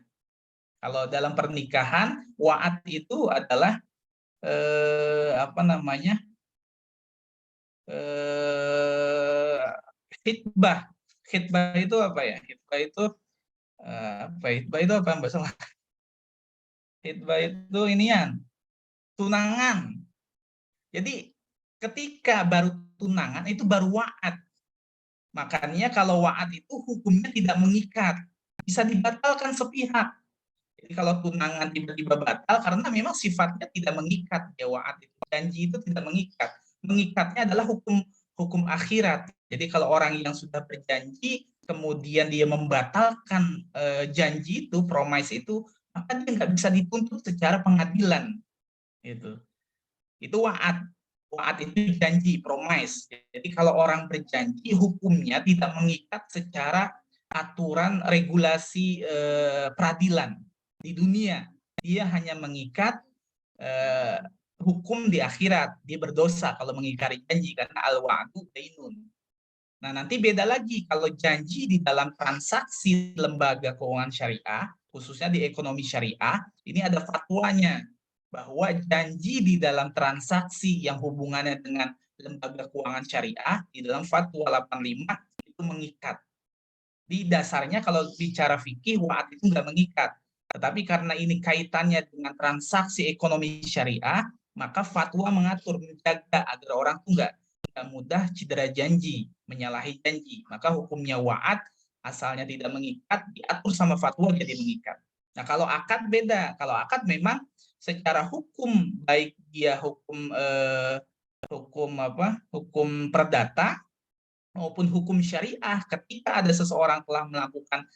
Kalau dalam pernikahan, wa'ad itu adalah apa namanya? Khitbah. Khitbah itu apa ya? Khitbah itu khitbah itu apa Mbak Salah? Khitbah itu inian, tunangan. Jadi ketika baru tunangan itu baru wa'ad. Makanya kalau wa'ad itu hukumnya tidak mengikat. Bisa dibatalkan sepihak. Jadi kalau tunangan tiba-tiba batal karena memang sifatnya tidak mengikat. Ya wa'ad itu, janji itu tidak mengikat. Mengikatnya adalah hukum akhirat. Jadi kalau orang yang sudah berjanji kemudian dia membatalkan janji itu, promise itu, maka dia nggak bisa dituntut secara pengadilan. Itu wa'ad. Wa'ad itu janji, promise. Jadi kalau orang berjanji, hukumnya tidak mengikat secara aturan regulasi peradilan di dunia. Dia hanya mengikat hukum di akhirat. Dia berdosa kalau mengingkari janji karena al-wa'du dainun. Nah, nanti beda lagi kalau janji di dalam transaksi lembaga keuangan syariah, khususnya di ekonomi syariah, ini ada fatwanya bahwa janji di dalam transaksi yang hubungannya dengan lembaga keuangan syariah di dalam fatwa 85 itu mengikat. Di dasarnya kalau bicara fikih wa'ad itu nggak mengikat. Tetapi karena ini kaitannya dengan transaksi ekonomi syariah, maka fatwa mengatur menjaga agar orang tuh nggak mudah cedera janji, menyalahi janji. Maka hukumnya wa'ad asalnya tidak mengikat, diatur sama fatwa jadi mengikat. Nah, kalau akad beda. Kalau akad memang secara hukum, baik dia hukum perdata maupun hukum syariah, ketika ada seseorang telah melakukan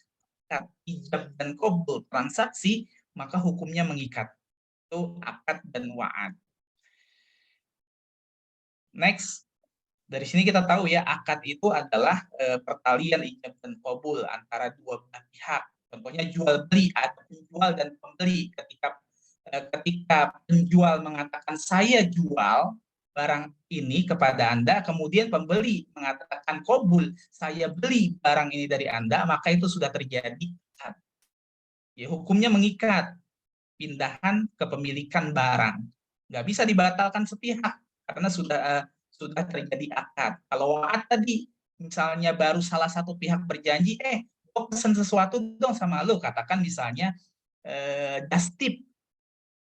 ijab dan qabul transaksi, maka hukumnya mengikat. Itu akad dan wa'ad. Next, dari sini kita tahu ya, akad itu adalah pertalian ijab dan qabul antara dua belah pihak. Contohnya jual beli atau penjual dan pembeli. Ketika penjual mengatakan saya jual barang ini kepada Anda, kemudian pembeli mengatakan qabul, saya beli barang ini dari Anda, maka itu sudah terjadi. Ya, hukumnya mengikat, pindahan kepemilikan barang. Nggak bisa dibatalkan sepihak karena sudah terjadi akad. Kalau wa'ad tadi, misalnya baru salah satu pihak berjanji, gue pesan sesuatu dong sama lo, katakan misalnya just tip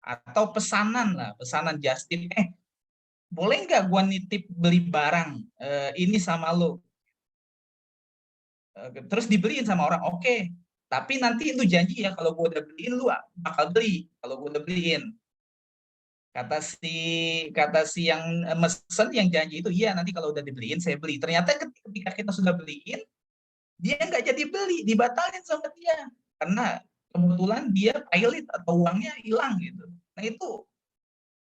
atau pesanan just tip, boleh nggak gue nitip beli barang ini sama lo, terus dibeliin sama orang, oke. Tapi nanti itu janji ya, kalau gue udah beliin lu bakal beli. Kalau gue udah beliin, kata si yang mesen, yang janji itu, iya nanti kalau udah dibeliin saya beli. Ternyata ketika kita sudah beliin, dia nggak jadi beli, dibatalin sama dia karena kebetulan dia pilot atau uangnya hilang gitu. Nah itu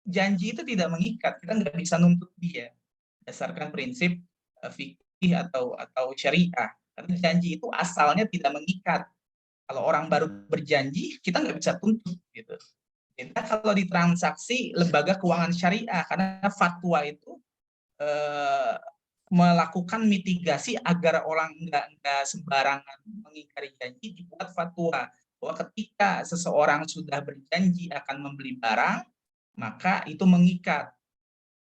janji itu tidak mengikat, kita nggak bisa nuntut dia berdasarkan prinsip fikih atau syariah. Karena janji itu asalnya tidak mengikat. Kalau orang baru berjanji, kita nggak bisa tuntut gitu. Kita kalau di transaksi lembaga keuangan syariah, karena fatwa itu melakukan mitigasi agar orang nggak sembarangan mengingkari janji, dibuat fatwa bahwa ketika seseorang sudah berjanji akan membeli barang, maka itu mengikat.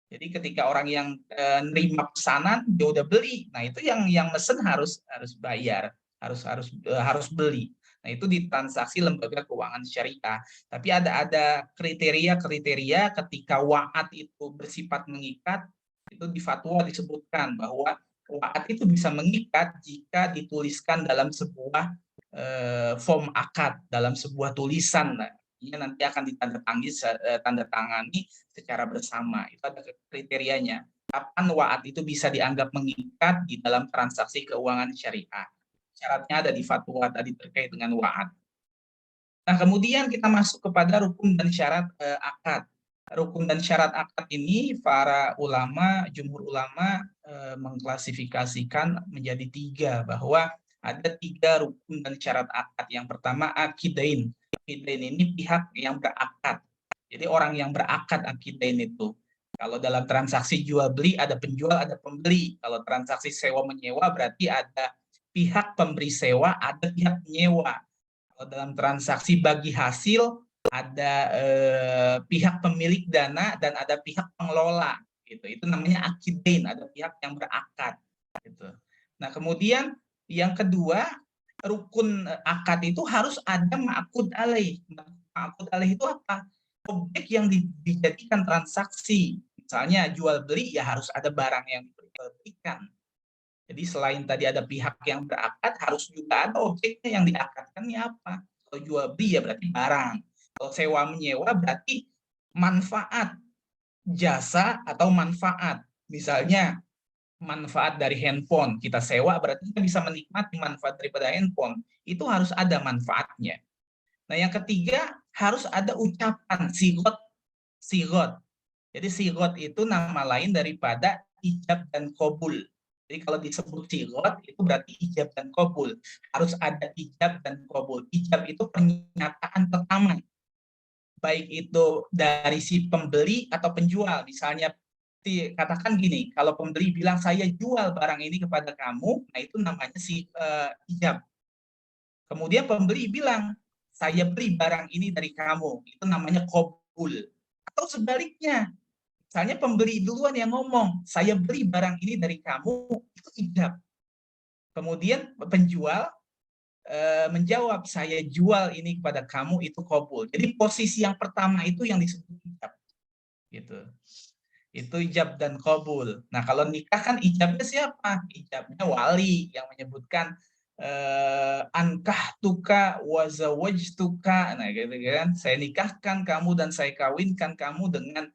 Jadi ketika orang yang nerima pesanan dia udah beli, nah itu yang mesen harus bayar, harus beli. Nah, itu di transaksi lembaga keuangan syariah. Tapi ada kriteria ketika wa'ad itu bersifat mengikat, itu di fatwa disebutkan bahwa wa'ad itu bisa mengikat jika dituliskan dalam sebuah form akad, dalam sebuah tulisan. Nah, ini nanti akan ditandatangani secara bersama. Itu ada kriterianya. Kapan wa'ad itu bisa dianggap mengikat di dalam transaksi keuangan syariah. Syaratnya ada di fatwa tadi terkait dengan wa'ad. Nah, kemudian kita masuk kepada rukun dan syarat akad. rukun dan syarat akad ini para ulama, jumhur ulama mengklasifikasikan menjadi 3, bahwa ada 3 rukun dan syarat akad. Yang pertama akidain. Akidain ini pihak yang berakad. Jadi orang yang berakad akidain itu. Kalau dalam transaksi jual beli ada penjual, ada pembeli. Kalau transaksi sewa menyewa berarti ada pihak pemberi sewa, ada pihak penyewa. Kalau dalam transaksi bagi hasil ada pihak pemilik dana dan ada pihak pengelola, gitu. Itu namanya akidain, ada pihak yang berakad, gitu. Nah, kemudian yang kedua, rukun akad itu harus ada ma'qud alaih. Ma'qud alaih itu apa? Objek yang dijadikan transaksi. Misalnya jual beli, ya harus ada barang yang diberikan. Jadi selain tadi ada pihak yang berakad, harus juga ada objeknya yang diakadkan, ya apa? Kalau jual beli ya berarti barang. Kalau sewa menyewa berarti manfaat, jasa atau manfaat. Misalnya manfaat dari handphone, kita sewa berarti kita bisa menikmati manfaat daripada handphone. Itu harus ada manfaatnya. Nah, yang ketiga harus ada ucapan sigot. Sigot. Jadi sigot itu nama lain daripada ijab dan qabul. Jadi kalau disebut sigot itu berarti ijab dan qabul. Harus ada ijab dan qabul. Ijab itu pernyataan pertama. Baik itu dari si pembeli atau penjual. Misalnya katakan gini, kalau pembeli bilang saya jual barang ini kepada kamu, nah itu namanya ijab. Kemudian pembeli bilang saya beli barang ini dari kamu, itu namanya qabul. Atau sebaliknya, misalnya pembeli duluan yang ngomong, saya beli barang ini dari kamu, itu ijab. Kemudian penjual menjawab, saya jual ini kepada kamu, itu qabul. Jadi posisi yang pertama itu yang disebut ijab. Gitu. Itu ijab dan qabul. Nah, kalau nikah kan ijabnya siapa? Ijabnya wali yang menyebutkan ankahtuka wa zawajtuka. Nah, gitu kan. Saya nikahkan kamu dan saya kawinkan kamu dengan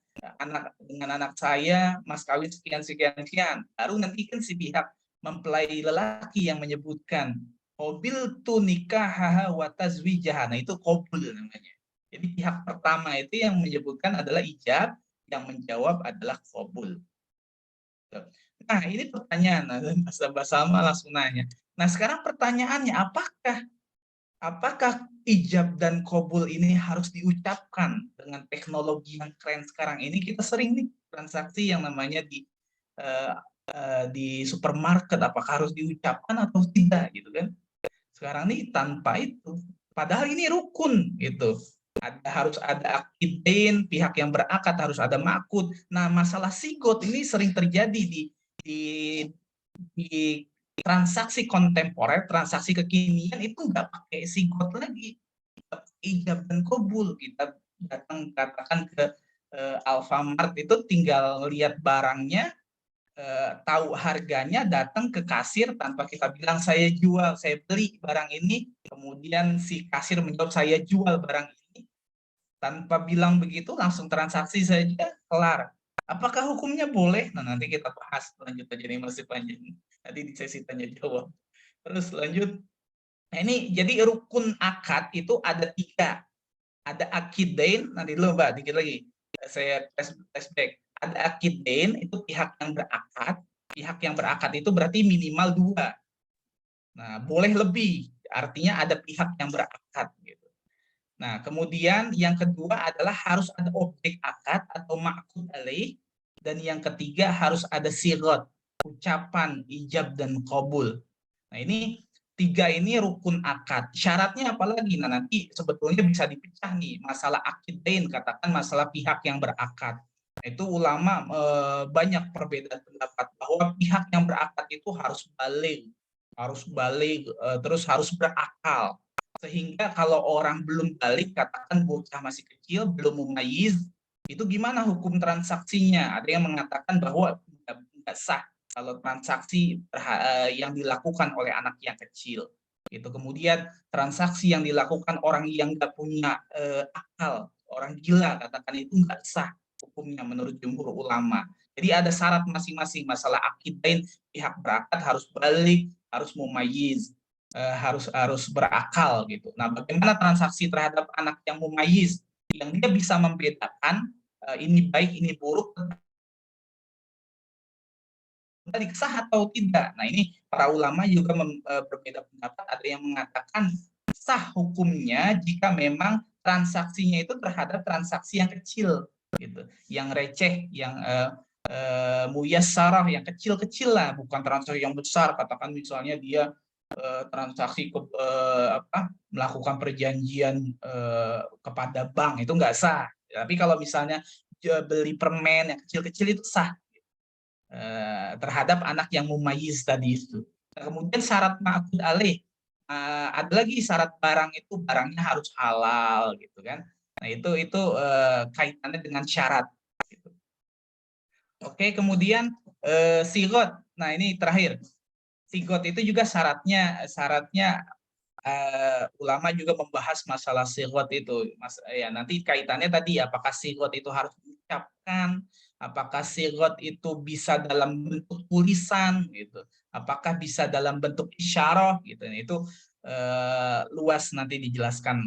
anak saya, mas kawin sekian sekian sekian. Baru nanti kan si pihak mempelai lelaki yang menyebutkan mobil tu nikah wa tazwijah. Nah, itu qabul namanya. Jadi pihak pertama itu yang menyebutkan adalah ijab, yang menjawab adalah qabul. Nah, ini pertanyaan. Mbak Salma langsung nanya. Nah, sekarang pertanyaannya, apakah ijab dan qabul ini harus diucapkan dengan teknologi yang keren sekarang ini? Kita sering nih transaksi yang namanya di supermarket, apakah harus diucapkan atau tidak gitu kan? Sekarang nih tanpa itu, padahal ini rukun gitu. Harus ada akidain, pihak yang berakad, harus ada ma'qud. Nah, masalah sigot ini sering terjadi di transaksi kontemporer, transaksi kekinian itu nggak pakai sigot lagi, ijab dan qabul. Kita datang katakan ke Alfamart itu tinggal lihat barangnya, tahu harganya, datang ke kasir tanpa kita bilang saya jual, saya beli barang ini, kemudian si kasir menjawab saya jual barang ini, tanpa bilang begitu langsung transaksi saja, kelar. Apakah hukumnya boleh? Nah, nanti kita bahas lanjut aja nih, masih panjang. Nanti di sesi tanya jawab. Terus lanjut. Nah, ini jadi rukun akad itu ada 3. Ada akidain, nanti dulu Mbak, dikit lagi. Saya flashback. Ada akidain, itu pihak yang berakad. Pihak yang berakad itu berarti minimal 2. Nah, boleh lebih. Artinya ada pihak yang berakad. Gitu. Nah, kemudian yang kedua adalah harus ada objek akad atau ma'qud alaih. Dan yang ketiga harus ada sigot, ucapan ijab dan qabul. Nah, ini 3 ini rukun akad. Syaratnya apa lagi? Nah, nanti sebetulnya bisa dipecah nih. Masalah akidain, katakan masalah pihak yang berakad. Nah, itu ulama banyak perbedaan pendapat bahwa pihak yang berakad itu harus balik, terus harus berakal. Sehingga kalau orang belum balik, katakan bocah masih kecil, belum mumayyiz, itu gimana hukum transaksinya? Ada yang mengatakan bahwa tidak sah kalau transaksi yang dilakukan oleh anak yang kecil. Itu kemudian transaksi yang dilakukan orang yang nggak punya akal, orang gila, katakan itu nggak sah hukumnya menurut jumhur ulama. Jadi ada syarat masing-masing. Masalah akidain, pihak berakad harus balik, harus mumayyiz, harus berakal gitu. Nah, bagaimana transaksi terhadap anak yang mumayyiz, yang dia bisa membedakan ini baik, ini buruk, kembali sah atau tidak. Nah, ini para ulama juga berbeda pendapat. Ada yang mengatakan sah hukumnya jika memang transaksinya itu terhadap transaksi yang kecil, gitu, yang receh, yang muyassarah, yang kecil-kecil lah, bukan transaksi yang besar. Katakan misalnya dia transaksi melakukan perjanjian kepada bank, itu nggak sah. Tapi kalau misalnya beli permen yang kecil-kecil itu sah terhadap anak yang mumayyiz tadi itu. Nah, kemudian syarat ma'qud alaih, ada lagi syarat barang itu barangnya harus halal gitu kan. Nah, itu kaitannya dengan syarat gitu. Oke, kemudian sigot. Nah, ini terakhir. Sigot itu juga syaratnya ulama juga membahas masalah sigot itu. Ya, nanti kaitannya tadi apakah sigot itu harus diucapkan, apakah sigot itu bisa dalam bentuk tulisan gitu, apakah bisa dalam bentuk isyarah gitu. Itu luas nanti dijelaskan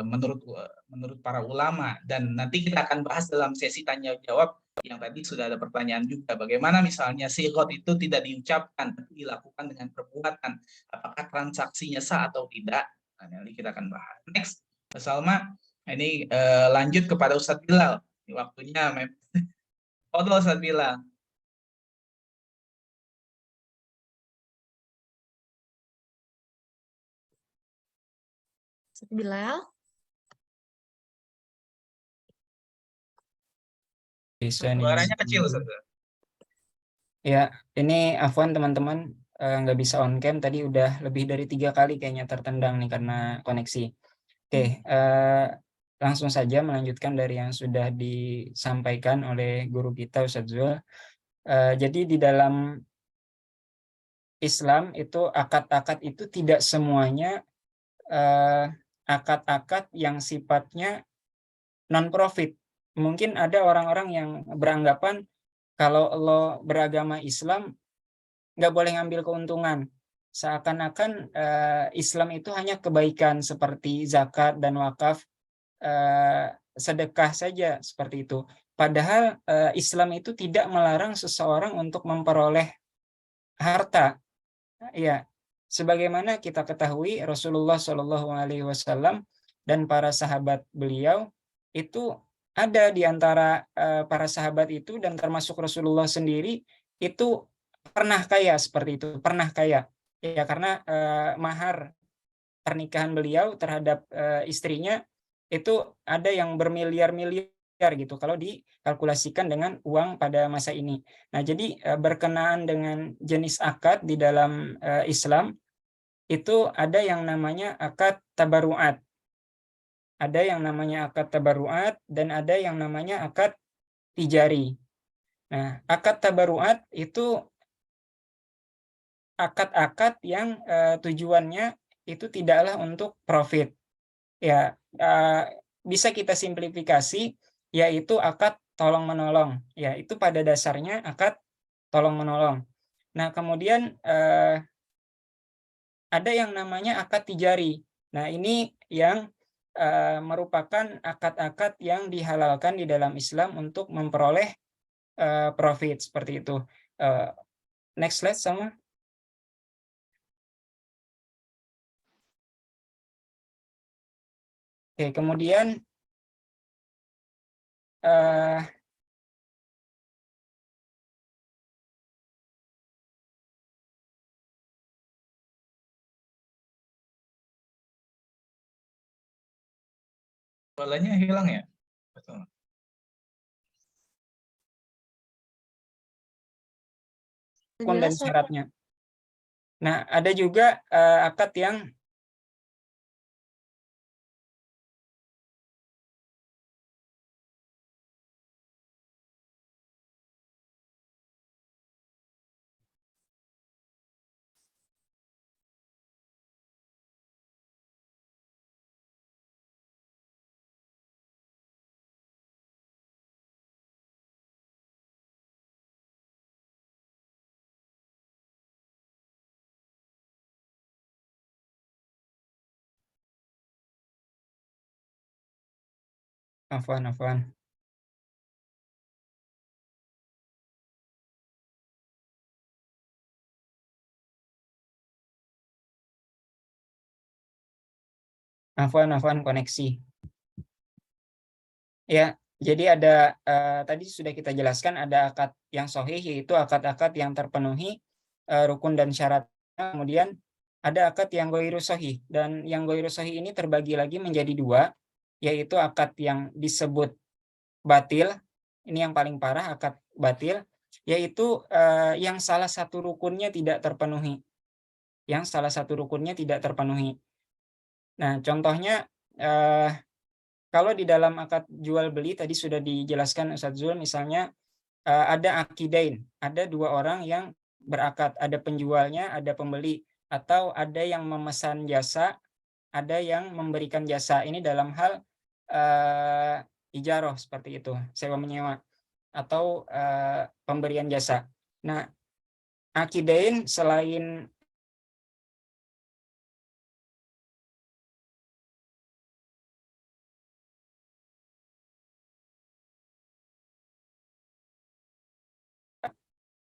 menurut para ulama, dan nanti kita akan bahas dalam sesi tanya jawab yang tadi sudah ada pertanyaan juga, bagaimana misalnya sigot itu tidak diucapkan tapi dilakukan dengan perbuatan, apakah transaksinya sah atau tidak. Nah, nanti kita akan bahas. Next, Mas Salma, ini lanjut kepada Ustadz Bilal. Ini waktunya Ustadz Bilal. Ustadz Bilal. Bisa nih. Suaranya kecil, Ustadz. Ya, ini afwan teman-teman, nggak bisa on cam tadi, udah lebih dari 3 kali kayaknya tertendang nih karena koneksi. Oke, langsung saja melanjutkan dari yang sudah disampaikan oleh guru kita Ustadz Zul. Jadi di dalam Islam itu akad-akad itu tidak semuanya akad-akad yang sifatnya non-profit. Mungkin ada orang-orang yang beranggapan kalau lo beragama Islam nggak boleh ngambil keuntungan. Seakan-akan Islam itu hanya kebaikan seperti zakat dan wakaf, sedekah saja seperti itu. Padahal Islam itu tidak melarang seseorang untuk memperoleh harta. Ya, sebagaimana kita ketahui Rasulullah Shallallahu Alaihi Wasallam dan para sahabat beliau itu ada di antara para sahabat itu dan termasuk Rasulullah sendiri itu pernah kaya seperti itu, pernah kaya ya, karena mahar pernikahan beliau terhadap istrinya itu ada yang bermiliar-miliar gitu kalau dikalkulasikan dengan uang pada masa ini. Nah, jadi berkenaan dengan jenis akad di dalam Islam itu ada yang namanya akad tabaruat. Ada yang namanya akad tabaruat dan ada yang namanya akad tijari. Nah, akad tabaruat itu akad-akad yang tujuannya itu tidaklah untuk profit. Ya, bisa kita simplifikasi yaitu akad tolong menolong. Ya, itu pada dasarnya akad tolong menolong. Nah, kemudian ada yang namanya akad tijari. Nah, ini yang merupakan akad-akad yang dihalalkan di dalam Islam untuk memperoleh profit seperti itu. Next slide sama. Oke, kemudian Suaranya hilang ya? Betul. rukun dan syaratnya. Nah, ada juga akad yang afwan. Afwan koneksi. Ya, jadi ada tadi sudah kita jelaskan ada akad yang sahih, yaitu akad-akad yang terpenuhi rukun dan syaratnya. Kemudian ada akad yang ghairu sahih, dan yang ghairu sahih ini terbagi lagi menjadi dua, yaitu akad yang disebut batil. Ini yang paling parah, akad batil, yaitu yang salah satu rukunnya tidak terpenuhi. Yang salah satu rukunnya tidak terpenuhi. Nah, contohnya kalau di dalam akad jual beli tadi sudah dijelaskan Ustadz Zul, misalnya ada akidain, ada dua orang yang berakad, ada penjualnya, ada pembeli, atau ada yang memesan jasa, ada yang memberikan jasa. Ini dalam hal ijaroh seperti itu, sewa menyewa, atau pemberian jasa. Nah, akidain selain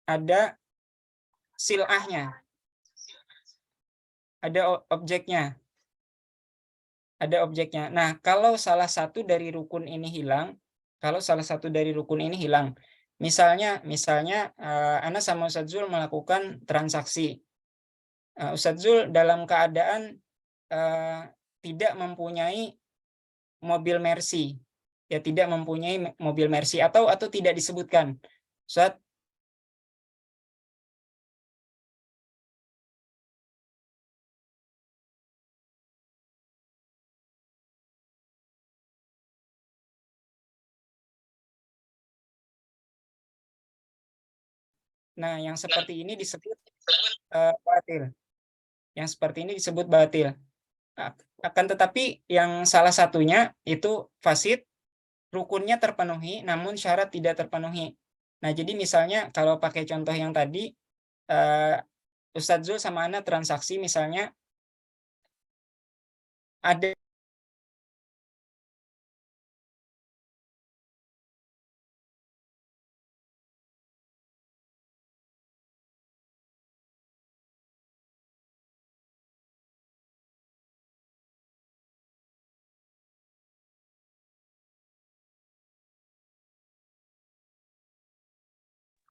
ada silahnya, ada objeknya. Ada objeknya. Nah, kalau salah satu dari rukun ini hilang, misalnya Ana sama Ustadz Zul melakukan transaksi. Ustadz Zul dalam keadaan tidak mempunyai mobil Mercy, ya tidak mempunyai mobil Mercy, atau tidak disebutkan. Ustadz, nah, yang seperti ini disebut batil. Yang seperti ini disebut batil. Akan tetapi yang salah satunya itu fasid, rukunnya terpenuhi, namun syarat tidak terpenuhi. Nah, jadi misalnya kalau pakai contoh yang tadi, Ustadz Zul sama Ana transaksi, misalnya ada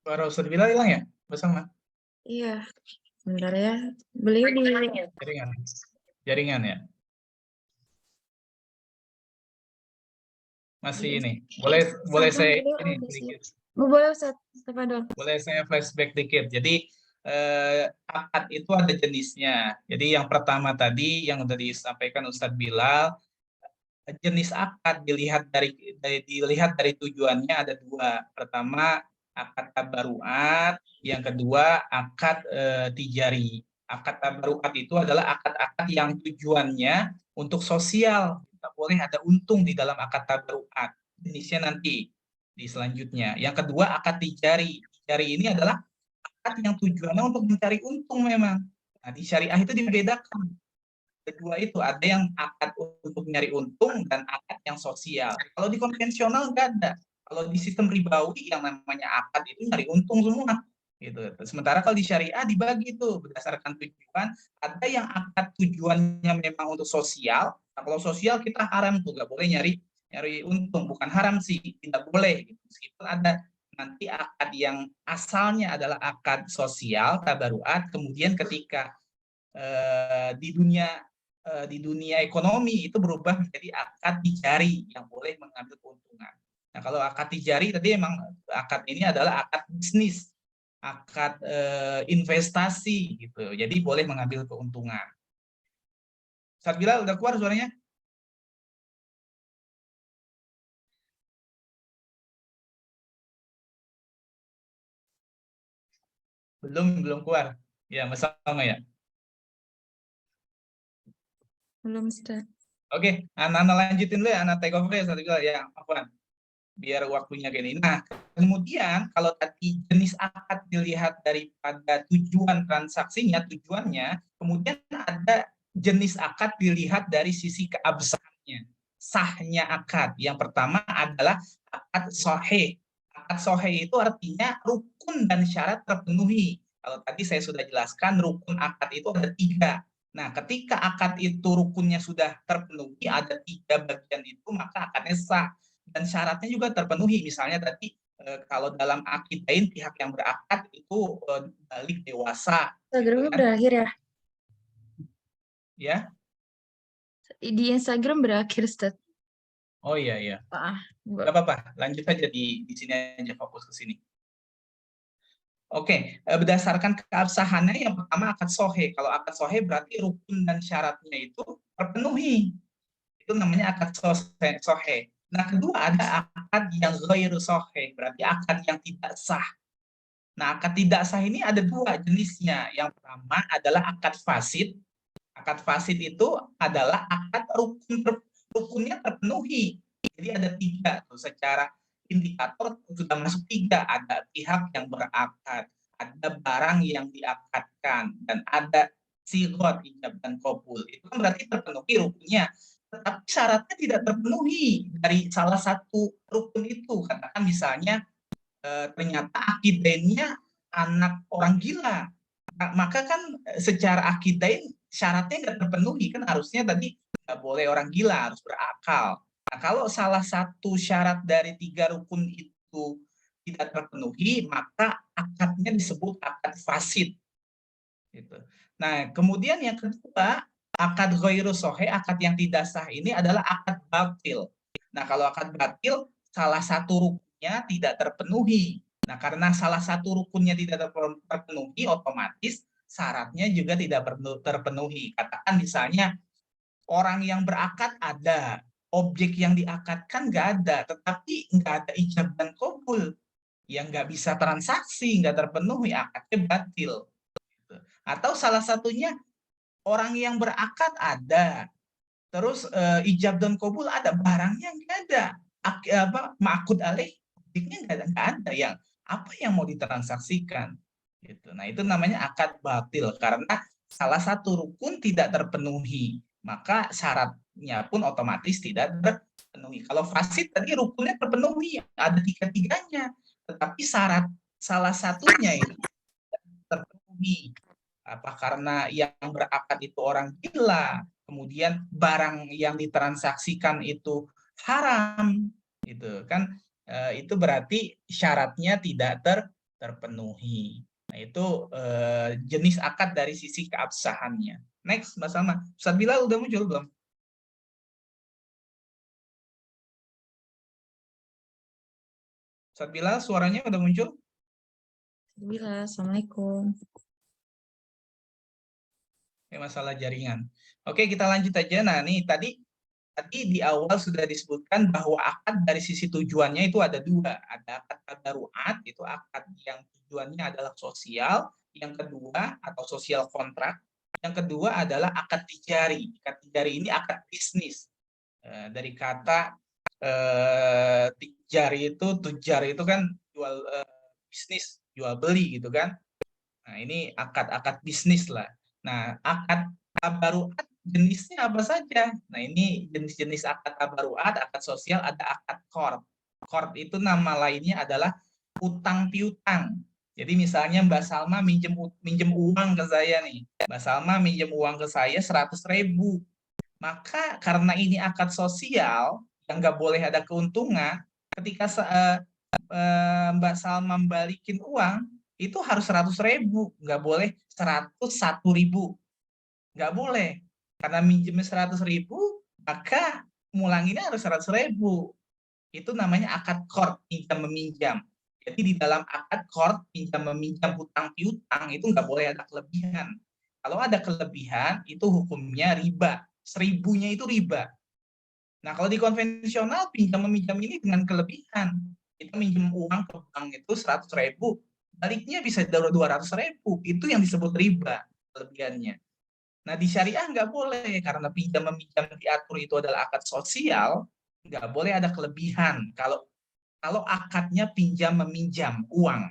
Suara Ustadz Bilal hilang ya? Bersama? Iya, sebentar ya. Beliau di Jaringan ya? Masih ini. Boleh saya ini sedikit. Boleh Ustadz Tafadol. Boleh saya flashback dikit. Jadi akad itu ada jenisnya. Jadi yang pertama tadi yang sudah disampaikan Ustadz Bilal, jenis akad dilihat dari tujuannya ada dua. Pertama akad tabaruat, yang kedua akad tijari. Akad tabaruat itu adalah akad-akad yang tujuannya untuk sosial. Tidak boleh ada untung di dalam akad tabaruat. Jenisnya nanti di selanjutnya. Yang kedua akad tijari. Tijari ini adalah akad yang tujuannya untuk mencari untung memang. Nah, di syariah itu dibedakan. Kedua itu ada yang akad untuk mencari untung dan akad yang sosial. Kalau di konvensional nggak ada. Kalau di sistem ribawi yang namanya akad itu nyari untung semua. Gitu. Sementara kalau di syariah dibagi itu berdasarkan tujuan. Ada yang akad tujuannya memang untuk sosial. Nah, kalau sosial kita haram tuh, nggak boleh nyari untung. Bukan haram sih, tidak boleh. Meskipun ada nanti akad yang asalnya adalah akad sosial, tabaruat, kemudian ketika di dunia ekonomi itu berubah menjadi akad tijari yang boleh mengambil keuntungan. Nah, kalau akad tijari tadi emang akad ini adalah akad bisnis, akad investasi gitu. Jadi boleh mengambil keuntungan. Ustadz Bilal udah keluar suaranya? Belum keluar. Ya, sama ya. Belum Ustadz. Oke, Ana lanjutin dulu ya, Ana take over ya, Ustadz Bilal ya, apa? Biar waktunya gini. Nah, kemudian kalau tadi jenis akad dilihat daripada tujuan transaksinya, tujuannya, kemudian ada jenis akad dilihat dari sisi keabsahannya, sahnya akad. Yang pertama adalah akad sahih. Akad sahih itu artinya rukun dan syarat terpenuhi. Kalau tadi saya sudah jelaskan, rukun akad itu ada 3. Nah, ketika akad itu rukunnya sudah terpenuhi, ada 3 bagian itu, maka akadnya sah. Dan syaratnya juga terpenuhi. Misalnya tadi kalau dalam akidain pihak yang berakad itu balik dewasa. Instagramnya Gitu kan? berakhir ya? Ya. Di Instagram berakhir, Ustaz. Oh iya iya. Ah, Gak apa-apa, lanjut aja di sini aja, fokus ke sini. Oke, berdasarkan keabsahannya yang pertama akad sohe. Kalau akad sohe berarti rukun dan syaratnya itu terpenuhi. Itu namanya akad sohe. Nah, kedua ada akad yang ghairu sohe, berarti akad yang tidak sah. Nah, akad tidak sah ini ada 2 jenisnya. Yang pertama adalah akad fasid. Akad fasid itu adalah akad rukunnya terpenuhi. Jadi ada 3 tuh, secara indikator sudah masuk 3. Ada pihak yang berakad, ada barang yang diakadkan, dan ada sigot, ijab dan kabul. Itu kan berarti terpenuhi rukunnya. Tetapi syaratnya tidak terpenuhi dari salah satu rukun itu. Katakan misalnya ternyata akidainnya anak orang gila. Maka kan secara akidain syaratnya nggak terpenuhi, kan harusnya tadi nggak boleh orang gila, harus berakal. Nah, kalau salah satu syarat dari 3 rukun itu tidak terpenuhi, maka akadnya disebut akad fasid. Gitu. Nah, kemudian yang kedua, akad ghairu sahih, akad yang tidak sah ini adalah akad batil. Nah, kalau akad batil, salah satu rukunnya tidak terpenuhi. Nah, karena salah satu rukunnya tidak terpenuhi, otomatis syaratnya juga tidak terpenuhi. Katakan misalnya, orang yang berakad ada, objek yang diakadkan nggak ada, tetapi nggak ada ijab dan kabul, yang nggak bisa transaksi, nggak terpenuhi, akadnya batil. Atau salah satunya orang yang berakad ada, terus ijab dan kabul ada, barangnya nggak ada, ma'qud alaih, objeknya nggak ada, yang apa yang mau ditransaksikan gitu. Nah, itu namanya akad batil karena salah satu rukun tidak terpenuhi, maka syaratnya pun otomatis tidak terpenuhi. Kalau fasid tadi rukunnya terpenuhi, ada 3-3-nya, tetapi syarat salah satunya itu terpenuhi. Apa karena yang berakad itu orang gila, kemudian barang yang ditransaksikan itu haram, gitu kan? Itu berarti syaratnya tidak terpenuhi. Nah, itu jenis akad dari sisi keabsahannya. Next, Mbak Salma. Ustaz Bilal udah muncul belum? Ustaz Bilal, suaranya udah muncul? Alhamdulillah, Assalamualaikum. Ini masalah jaringan. Oke, kita lanjut aja. Nah, nih tadi di awal sudah disebutkan bahwa akad dari sisi tujuannya itu ada 2. Ada akad tadaruat, itu akad yang tujuannya adalah sosial. Yang kedua, atau sosial kontrak. Yang kedua adalah akad tijari. Akad tijari ini akad bisnis. Dari kata tijari itu, tujar itu kan jual bisnis, jual beli gitu kan. Nah, ini akad-akad bisnis lah. Nah, akad tabaruat jenisnya apa saja? Nah, ini jenis-jenis akad tabaruat, akad sosial, ada akad qard. Qard itu nama lainnya adalah utang piutang. Jadi misalnya Mbak Salma minjem uang ke saya nih. Mbak Salma minjem uang ke saya 100.000. Maka karena ini akad sosial yang nggak boleh ada keuntungan, ketika Mbak Salma balikin uang, itu harus 100.000, nggak boleh 101.000, nggak boleh. Karena minjemnya 100.000, maka ngulanginnya harus 100.000. Itu namanya akad qard, pinjam meminjam. Jadi di dalam akad qard, pinjam meminjam hutang piutang, itu nggak boleh ada kelebihan. Kalau ada kelebihan, itu hukumnya riba. 1.000-nya itu riba. Nah, kalau di konvensional, pinjam meminjam ini dengan kelebihan. Kita minjem uang ke bank itu 100.000, baliknya bisa 200.000. Itu yang disebut riba, kelebihannya. Nah, di syariah nggak boleh, karena pinjam meminjam diatur itu adalah akad sosial, nggak boleh ada kelebihan. Kalau akadnya pinjam meminjam uang,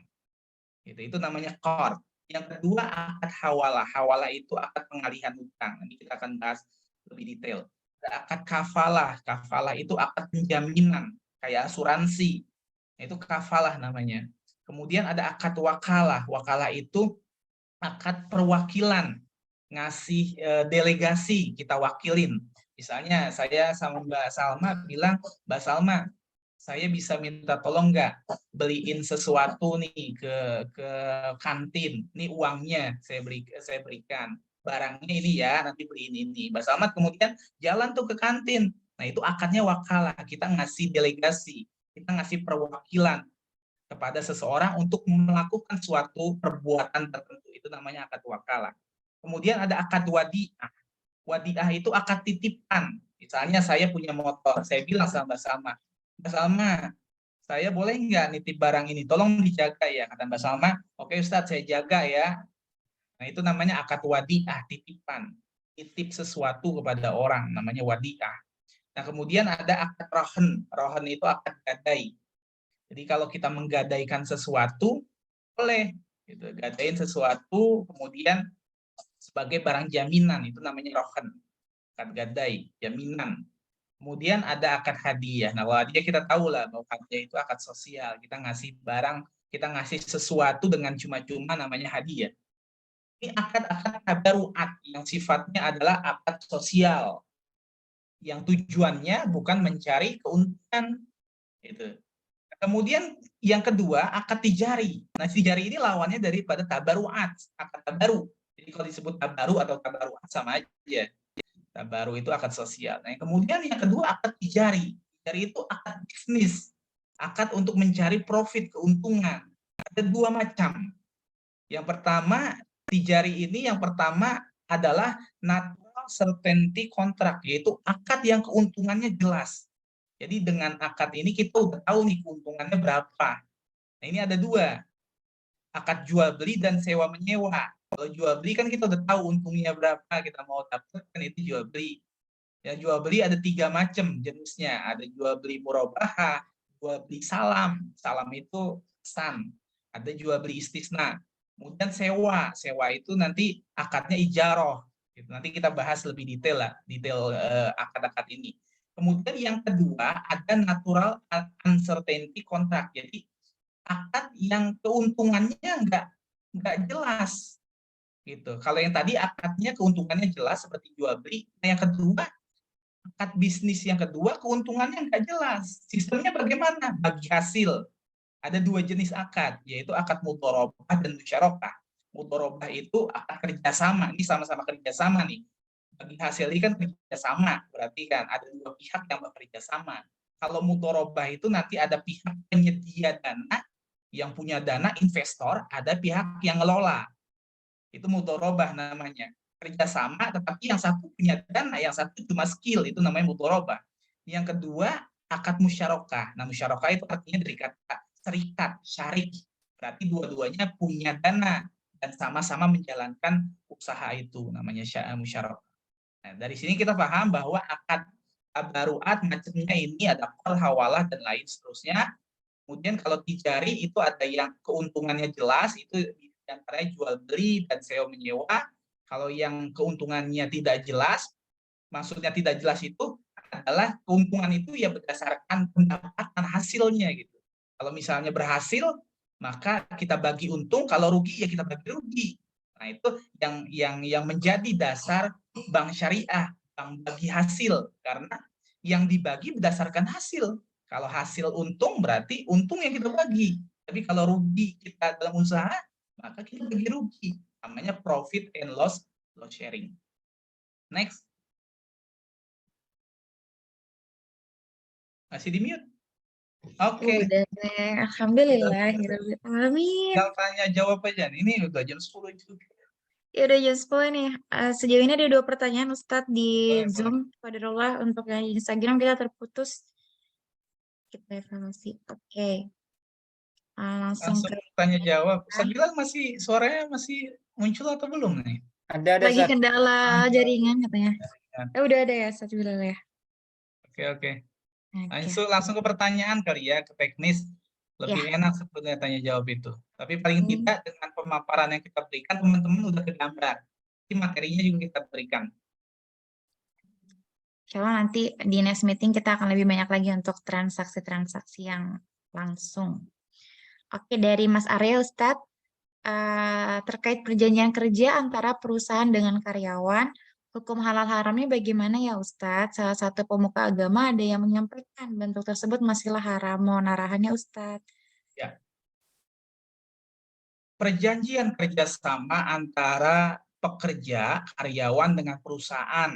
itu namanya qard. Yang kedua, akad hawalah. Hawalah itu akad pengalihan hutang. Nanti kita akan bahas lebih detail. Ada akad kafalah. Kafalah itu akad penjaminan, kayak asuransi. Itu kafalah namanya. Kemudian ada akad wakalah. Wakalah itu akad perwakilan. ngasih delegasi, kita wakilin. Misalnya saya sama Mbak Salma bilang, Mbak Salma, saya bisa minta tolong nggak beliin sesuatu nih ke kantin. Ini uangnya saya berikan. Barangnya ini ya, nanti beliin ini. Mbak Salma kemudian jalan tuh ke kantin. Nah, itu akadnya wakalah. Kita ngasih delegasi, kita ngasih perwakilan kepada seseorang untuk melakukan suatu perbuatan tertentu. Itu namanya akad wakalah. Kemudian ada akad wadiah. Wadiah itu akad titipan. Misalnya saya punya motor, saya bilang sama Mbak Salma, Mbak Salma, saya boleh nggak nitip barang ini? Tolong dijaga ya. Kata Mbak Salma, oke Ustadz, saya jaga ya. Nah, itu namanya akad wadiah, titipan. Titip sesuatu kepada orang, namanya wadiah. Nah, kemudian ada akad rohen. Rohen itu akad gadai. Jadi kalau kita menggadaikan sesuatu, boleh. Gitu. Gadain sesuatu, kemudian sebagai barang jaminan, itu namanya rohen. Akad gadai, jaminan. Kemudian ada akad hadiah. Nah, kalau hadiah kita tahu lah bahwa hadiah itu akad sosial. Kita ngasih barang, kita ngasih sesuatu dengan cuma-cuma, namanya hadiah. Ini akad-akad tabaruat yang sifatnya adalah akad sosial. Yang tujuannya bukan mencari keuntungan. Gitu. Kemudian yang kedua, akad tijari. Nah, tijari ini lawannya daripada tabaruat, akad tabaru. Jadi kalau disebut tabaru atau tabaruat sama aja. Tabaru itu akad sosial. Nah, kemudian yang kedua akad tijari. Tijari itu akad bisnis. Akad untuk mencari profit, keuntungan. Ada dua macam. Yang pertama, tijari ini yang pertama adalah natural certainty contract, yaitu akad yang keuntungannya jelas. Jadi dengan akad ini kita udah tahu nih keuntungannya berapa. Nah, ini ada dua. Akad jual beli dan sewa menyewa. Kalau jual beli kan kita udah tahu untungnya berapa, kita mau dapatkan itu jual beli. Ya, jual beli ada 3 macam jenisnya. Ada jual beli murabaha, jual beli salam. Salam itu pesan. Ada jual beli istisna. Kemudian sewa. Sewa itu nanti akadnya ijaroh. Gitu. Nanti kita bahas lebih detail lah, detail akad-akad ini. Kemudian yang kedua ada natural uncertainty contract. Jadi akad yang keuntungannya nggak jelas gitu. Kalau yang tadi akadnya keuntungannya jelas seperti jual beli, nah yang kedua akad bisnis yang kedua keuntungannya nggak jelas. Sistemnya bagaimana? Bagi hasil. Ada 2 jenis akad, yaitu akad mudharabah dan musyarakah. Mudharabah itu akad kerjasama, ini sama-sama kerjasama nih. Bagi hasil ini kan kerjasama, berarti kan ada 2 pihak yang bekerja sama. Kalau mudharabah itu nanti ada pihak penyedia dana, yang punya dana investor, ada pihak yang ngelola. Itu mudharabah namanya. Kerjasama, tetapi yang satu punya dana, yang satu cuma skill, itu namanya mudharabah. Yang kedua, akad musyarakah. Nah, musyarakah itu artinya dari kata serikat, syarik. Berarti dua-duanya punya dana dan sama-sama menjalankan usaha itu, namanya musyarakah. Nah, dari sini kita paham bahwa akad tabaruat macamnya ini ada qol, hawalah, dan lain seterusnya. Kemudian kalau tijari itu ada yang keuntungannya jelas, itu diantaranya jual beli dan sewa menyewa. Kalau yang keuntungannya tidak jelas, maksudnya tidak jelas itu adalah keuntungan itu ya berdasarkan pendapatan hasilnya gitu. Kalau misalnya berhasil, maka kita bagi untung, kalau rugi ya kita bagi rugi. Nah, itu yang menjadi dasar bank syariah, bank bagi hasil, karena yang dibagi berdasarkan hasil. Kalau hasil untung berarti untung yang kita bagi. Tapi kalau rugi kita dalam usaha, maka kita bagi rugi. Namanya profit and loss sharing. Next. Masih di mute? Oke. Udah, alhamdulillah. Amin. Tinggal tanya jawab aja. Ini udah jam 10 juga. Ya udah jam 10 nih. Sejauh ini ada 2 pertanyaan Ustadz di Boleh. Zoom. Qadarullah, untuk yang di Instagram kita terputus. Kita evaluasi. Oke. Langsung ke tanya jawab. Ustaz Bilal masih suaranya masih muncul atau belum nih? Ada lagi Zat. kendala jaringan katanya. Udah ada ya Ustadz Bilal ya. Oke. Oke. Langsung ke pertanyaan kali ya, ke teknis. Lebih enak sebetulnya tanya jawab itu. Tapi paling tidak dengan pemaparan yang kita berikan, teman-teman udah kegambar. Jadi materinya juga kita berikan. Insya Allah nanti di next meeting kita akan lebih banyak lagi untuk transaksi-transaksi yang langsung. Oke, dari Mas Arya Ustadz. terkait perjanjian kerja antara perusahaan dengan karyawan. Hukum halal haramnya bagaimana ya Ustadz? Salah satu pemuka agama ada yang menyampaikan bentuk tersebut masihlah haram. Mohon arahannya Ustadz. Ya. Perjanjian kerjasama antara pekerja, karyawan dengan perusahaan,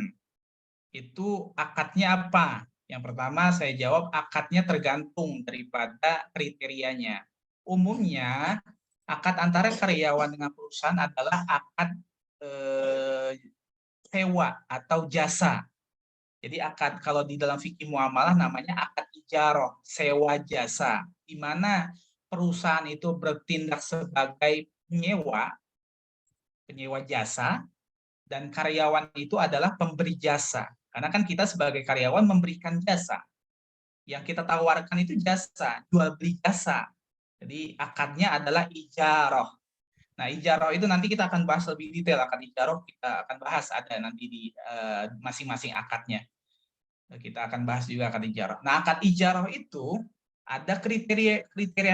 itu akadnya apa? Yang pertama saya jawab akadnya tergantung daripada kriterianya. Umumnya akad antara karyawan dengan perusahaan adalah akad sewa atau jasa. Jadi akad kalau di dalam fikih muamalah namanya akad ijarah, sewa jasa, di mana perusahaan itu bertindak sebagai penyewa jasa, dan karyawan itu adalah pemberi jasa. Karena kan kita sebagai karyawan memberikan jasa. Yang kita tawarkan itu jasa, jual beli jasa. Jadi akadnya adalah ijarah. Nah, ijarah itu nanti kita akan bahas lebih detail. Akad ijarah kita akan bahas ada nanti di masing-masing akadnya. Kita akan bahas juga akad ijarah. Nah, akad ijarah itu ada kriteria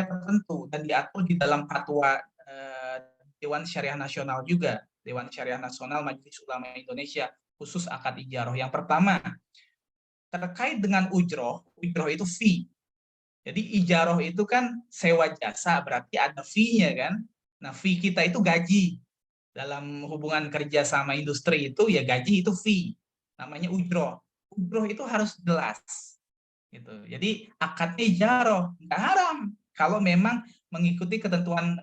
tertentu dan diatur di dalam fatwa Dewan Syariah Nasional juga. Dewan Syariah Nasional Majelis Ulama Indonesia khusus akad ijarah. Yang pertama, terkait dengan ujroh itu fee. Jadi ijarah itu kan sewa jasa, berarti ada fee-nya kan. Nah, fee kita itu gaji. Dalam hubungan kerja sama industri itu ya gaji itu fee. Namanya ujroh. Ujroh itu harus jelas. Gitu. Jadi akadnya ijarah, nggak haram. Kalau memang mengikuti ketentuan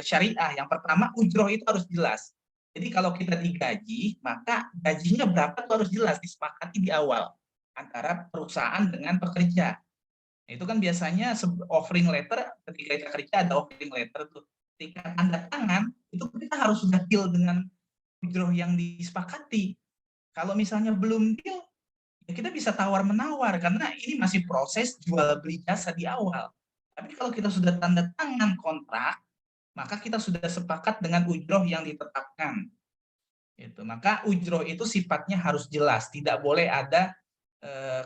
syariah. Yang pertama ujroh itu harus jelas. Jadi kalau kita digaji, maka gajinya berapa itu harus jelas, disepakati di awal antara perusahaan dengan pekerja. Itu kan biasanya offering letter, ketika kita kerja ada offering letter tuh. Ketika tanda tangan, itu kita harus sudah deal dengan ujroh yang disepakati. Kalau misalnya belum deal, ya kita bisa tawar-menawar, karena ini masih proses jual beli jasa di awal. Tapi kalau kita sudah tanda tangan kontrak, maka kita sudah sepakat dengan ujroh yang ditetapkan. Maka ujroh itu sifatnya harus jelas, tidak boleh ada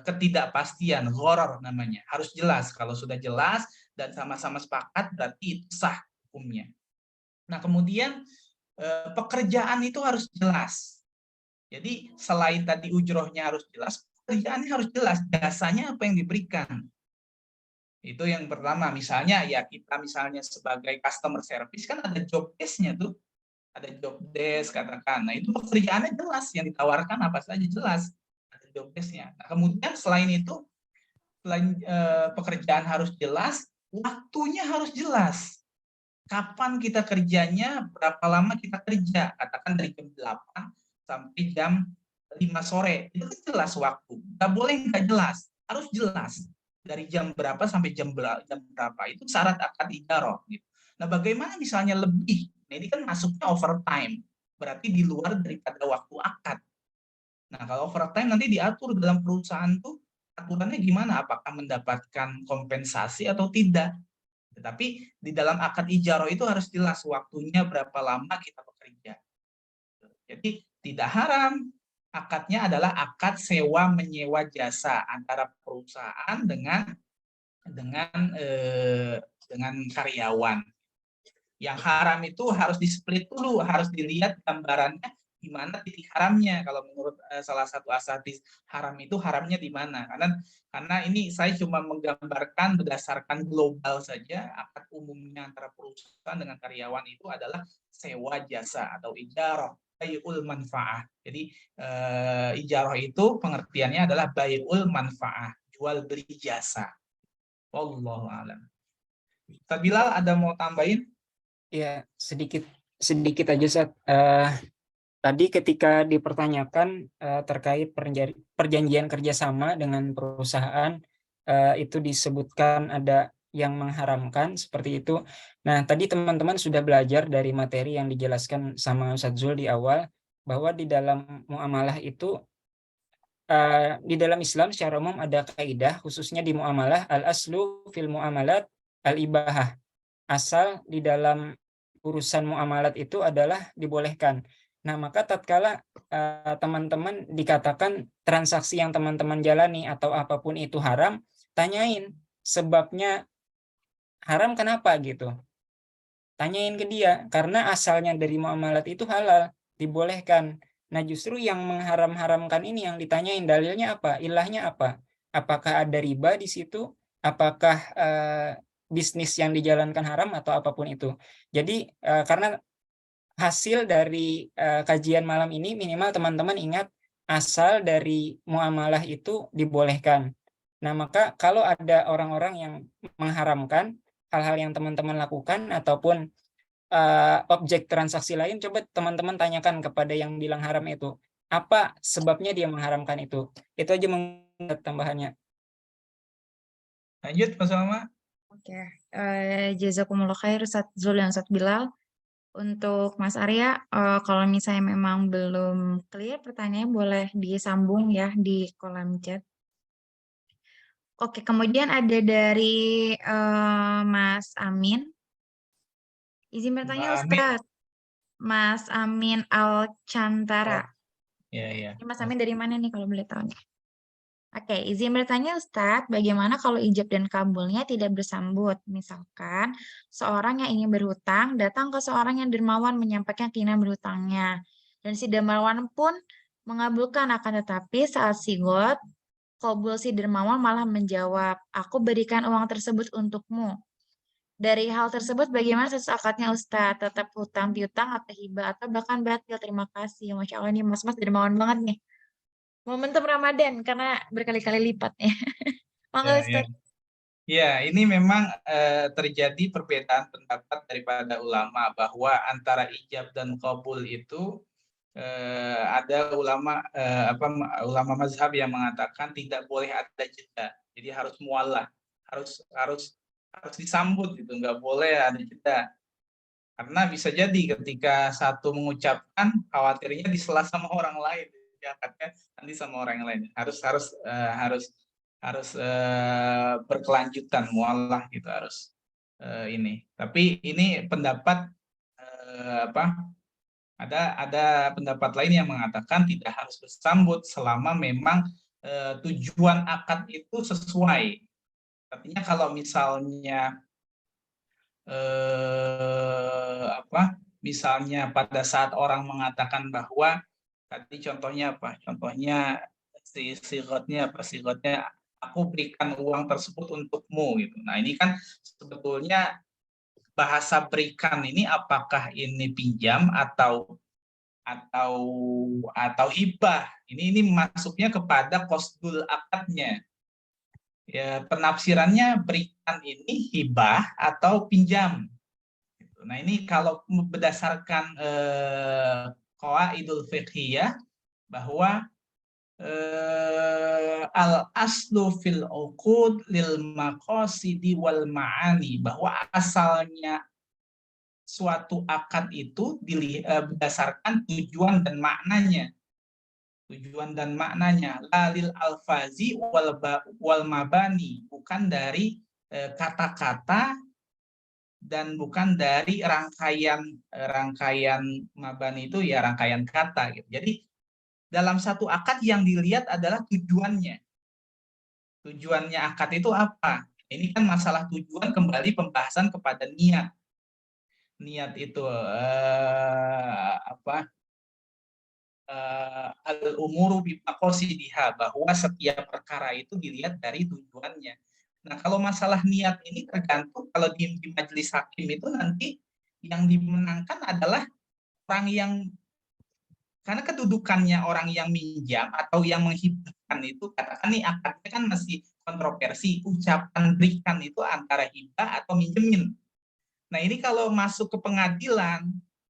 ketidakpastian, gharar namanya. Harus jelas. Kalau sudah jelas dan sama-sama sepakat, berarti itu sah hukumnya. Nah, kemudian pekerjaan itu harus jelas. Jadi selain tadi ujrohnya harus jelas, pekerjaannya harus jelas, jasanya apa yang diberikan. Itu yang pertama. Misalnya ya kita misalnya sebagai customer service kan ada job desk-nya tuh. Ada job desk katakan. Nah, itu pekerjaannya jelas, yang ditawarkan apa saja jelas. Ada job desk-nya. Nah, kemudian selain itu, selain pekerjaan harus jelas, waktunya harus jelas. Kapan kita kerjanya, berapa lama kita kerja. Katakan dari jam 8 sampai jam 5 sore. Itu jelas waktu. Nggak boleh nggak jelas. Harus jelas. Dari jam berapa sampai jam berapa. Itu syarat akad ijarah. Gitu. Nah, bagaimana misalnya lebih? Nah, ini kan masuknya overtime. Berarti di luar daripada waktu akad. Nah, kalau overtime nanti diatur dalam perusahaan tuh, aturannya gimana? Apakah mendapatkan kompensasi atau tidak? Tetapi di dalam akad ijarah itu harus jelas waktunya berapa lama kita bekerja. Jadi tidak haram. Akadnya adalah akad sewa menyewa jasa antara perusahaan dengan karyawan. Yang haram itu harus di-split dulu, harus dilihat gambarannya di mana titik haramnya. Kalau menurut salah satu asatidz, haram itu haramnya di mana? Karena ini saya cuma menggambarkan berdasarkan global saja, akad umumnya antara perusahaan dengan karyawan itu adalah sewa jasa atau ijarah, bai'ul manfaah. Jadi ijarah itu pengertiannya adalah bai'ul manfaah, jual beli jasa. Wallahu a'lam. Ustaz Bilal ada mau tambahin? Ya, sedikit aja, Ustaz. Tadi ketika dipertanyakan terkait perjanjian kerjasama dengan perusahaan, itu disebutkan ada yang mengharamkan seperti itu. Nah, tadi teman-teman sudah belajar dari materi yang dijelaskan sama Ustaz Zul di awal, bahwa di dalam muamalah itu, di dalam Islam secara umum ada kaidah, khususnya di muamalah, al-aslu fil muamalat al-ibahah. Asal di dalam urusan muamalat itu adalah dibolehkan. Nah, maka tatkala teman-teman dikatakan transaksi yang teman-teman jalani atau apapun itu haram, tanyain sebabnya haram kenapa gitu. tanyain ke dia, karena asalnya dari muamalat itu halal, dibolehkan. Nah, justru yang mengharam-haramkan ini yang ditanyain, dalilnya apa, ilahnya apa, apakah ada riba di situ, apakah bisnis yang dijalankan haram atau apapun itu. Jadi karena hasil dari kajian malam ini, minimal teman-teman ingat asal dari muamalah itu dibolehkan. Nah, maka kalau ada orang-orang yang mengharamkan hal-hal yang teman-teman lakukan ataupun objek transaksi lain, coba teman-teman tanyakan kepada yang bilang haram itu, apa sebabnya dia mengharamkan itu. Itu aja tambahannya. Lanjut Mas Salma. Oke, jazakumullah khair Ustadz Zul dan Ustadz Bilal. Untuk Mas Arya, kalau misalnya memang belum clear pertanyaannya boleh disambung ya di kolom chat. Oke, kemudian ada dari Mas Amin. Izin bertanya Mbak Amin. Ustadz, Mas Amin Alcantara. Ya. Ini Mas Amin dari mana nih kalau boleh tahu nih? Oke, izin bertanya Ustadz, bagaimana kalau ijab dan kabulnya tidak bersambut? Misalkan, seorang yang ingin berhutang datang ke seorang yang dermawan menyampaikan keinginan berhutangnya. Dan si dermawan pun mengabulkan, akan tetapi saat sigot, kabul si dermawan malah menjawab, aku berikan uang tersebut untukmu. Dari hal tersebut, bagaimana status akadnya Ustadz? Tetap hutang piutang atau hibah atau bahkan batil? Terima kasih. Masya Allah ini mas-mas dermawan banget nih. Momentum Ramadan karena berkali-kali lipat ya. Monggo Ya. Ustaz. Ya, ini memang terjadi perbedaan pendapat daripada ulama bahwa antara ijab dan qabul itu ada ulama mazhab yang mengatakan tidak boleh ada jeda. Jadi harus muallah, harus disambut gitu, nggak boleh ada jeda. Karena bisa jadi ketika satu mengucapkan khawatirnya disela sama orang lain, diangkatnya nanti sama orang lain. Harus berkelanjutan muallah gitu harus ini. Tapi ini pendapat ada pendapat lain yang mengatakan tidak harus bersambut selama memang tujuan akad itu sesuai. Artinya kalau misalnya misalnya pada saat orang mengatakan bahwa tadi contohnya apa? Contohnya sigotnya aku berikan uang tersebut untukmu gitu. Nah, ini kan sebetulnya bahasa berikan ini apakah ini pinjam atau hibah. Ini masuknya kepada qasdul akadnya. Ya, penafsirannya berikan ini hibah atau pinjam. Nah, ini kalau berdasarkan qawaidul fiqhiyah bahwa al aslu fil uqud lil maqasidi wal ma'ani, bahwa asalnya suatu akad itu berdasarkan tujuan dan maknanya. Tujuan dan maknanya lalil alfazi wal mabani, bukan dari kata-kata dan bukan dari rangkaian mabani itu ya rangkaian kata gitu. Jadi dalam satu akad yang dilihat adalah tujuannya. Tujuannya akad itu apa? Ini kan masalah tujuan, kembali pembahasan kepada niat. Niat itu al-umuru bimaqasidiha, bahwa setiap perkara itu dilihat dari tujuannya. Nah, kalau masalah niat ini tergantung, kalau di majelis hakim itu nanti yang dimenangkan adalah orang yang, karena kedudukannya orang yang minjam atau yang menghibahkan itu, katakan nih akadnya kan masih kontroversi, ucapan berikan itu antara hibah atau minjemin. Nah, ini kalau masuk ke pengadilan,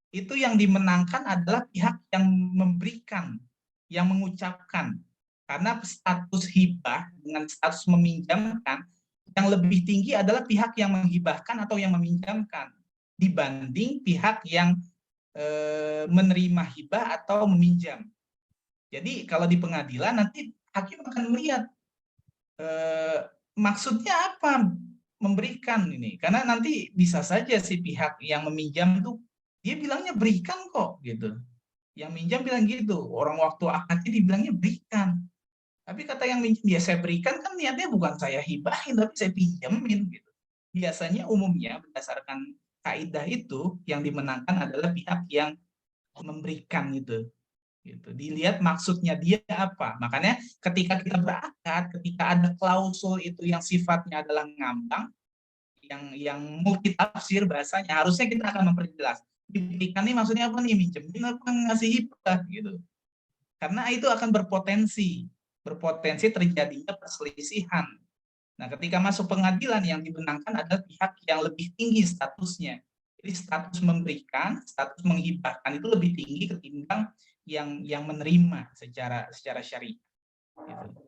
itu yang dimenangkan adalah pihak yang memberikan, yang mengucapkan. Karena status hibah dengan status meminjamkan, yang lebih tinggi adalah pihak yang menghibahkan atau yang meminjamkan dibanding pihak yang menerima hibah atau meminjam. Jadi kalau di pengadilan nanti hakim akan melihat maksudnya apa memberikan ini, karena nanti bisa saja si pihak yang meminjam itu dia bilangnya berikan kok gitu, yang minjam bilang gitu, orang waktu akadnya dibilangnya berikan, tapi kata yang minjam dia saya berikan kan niatnya bukan saya hibahin tapi saya pinjamin gitu. Biasanya umumnya berdasarkan kaidah itu yang dimenangkan adalah pihak yang memberikan itu. Gitu. Dilihat maksudnya dia apa. Makanya ketika kita berakad, ketika ada klausul itu yang sifatnya adalah ngambang, yang multi tafsir bahasanya, harusnya kita akan memperjelas. Diberikan ini maksudnya apa nih? Minjemin apa ngasih hibah gitu. Karena itu akan berpotensi terjadinya perselisihan. Nah, ketika masuk pengadilan yang dimenangkan adalah pihak yang lebih tinggi statusnya. Jadi status memberikan, status menghibahkan itu lebih tinggi ketimbang yang menerima secara syariah. Gitu.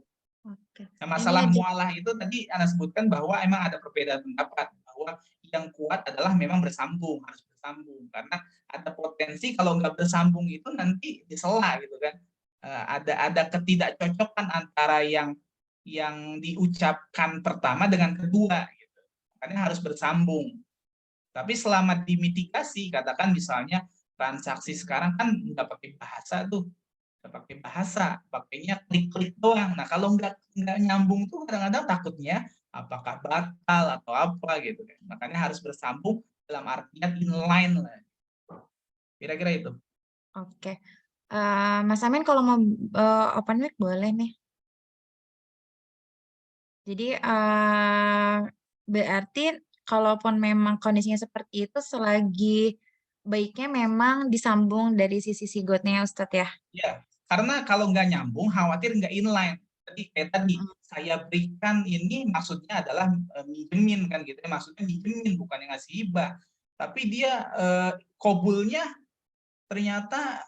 Oke. Nah, masalah Ini mualah itu tadi Anda sebutkan bahwa emang ada perbedaan pendapat bahwa yang kuat adalah memang bersambung, harus bersambung karena ada potensi kalau nggak bersambung itu nanti disela gitu kan. Ada ketidakcocokan antara yang diucapkan pertama dengan kedua gitu. Makanya harus bersambung. Tapi selama dimitigasi, katakan misalnya transaksi sekarang kan nggak pakai bahasa tuh, nggak pakai bahasa, pakainya klik-klik doang. Nah kalau nggak nyambung tuh kadang-kadang takutnya apakah batal atau apa gitu kan. Makanya harus bersambung dalam artian inline lah. Kira-kira itu. Oke. Mas Amin kalau mau open mic boleh nih. Jadi berarti kalaupun memang kondisinya seperti itu, selagi baiknya memang disambung dari sisi sigotnya ya Ustadz ya? Ya, karena kalau nggak nyambung, khawatir nggak inline. Jadi kayak tadi, saya berikan ini maksudnya adalah minjemin kan gitu. Maksudnya minjemin, bukan yang ngasih hibah. Tapi dia kobulnya ternyata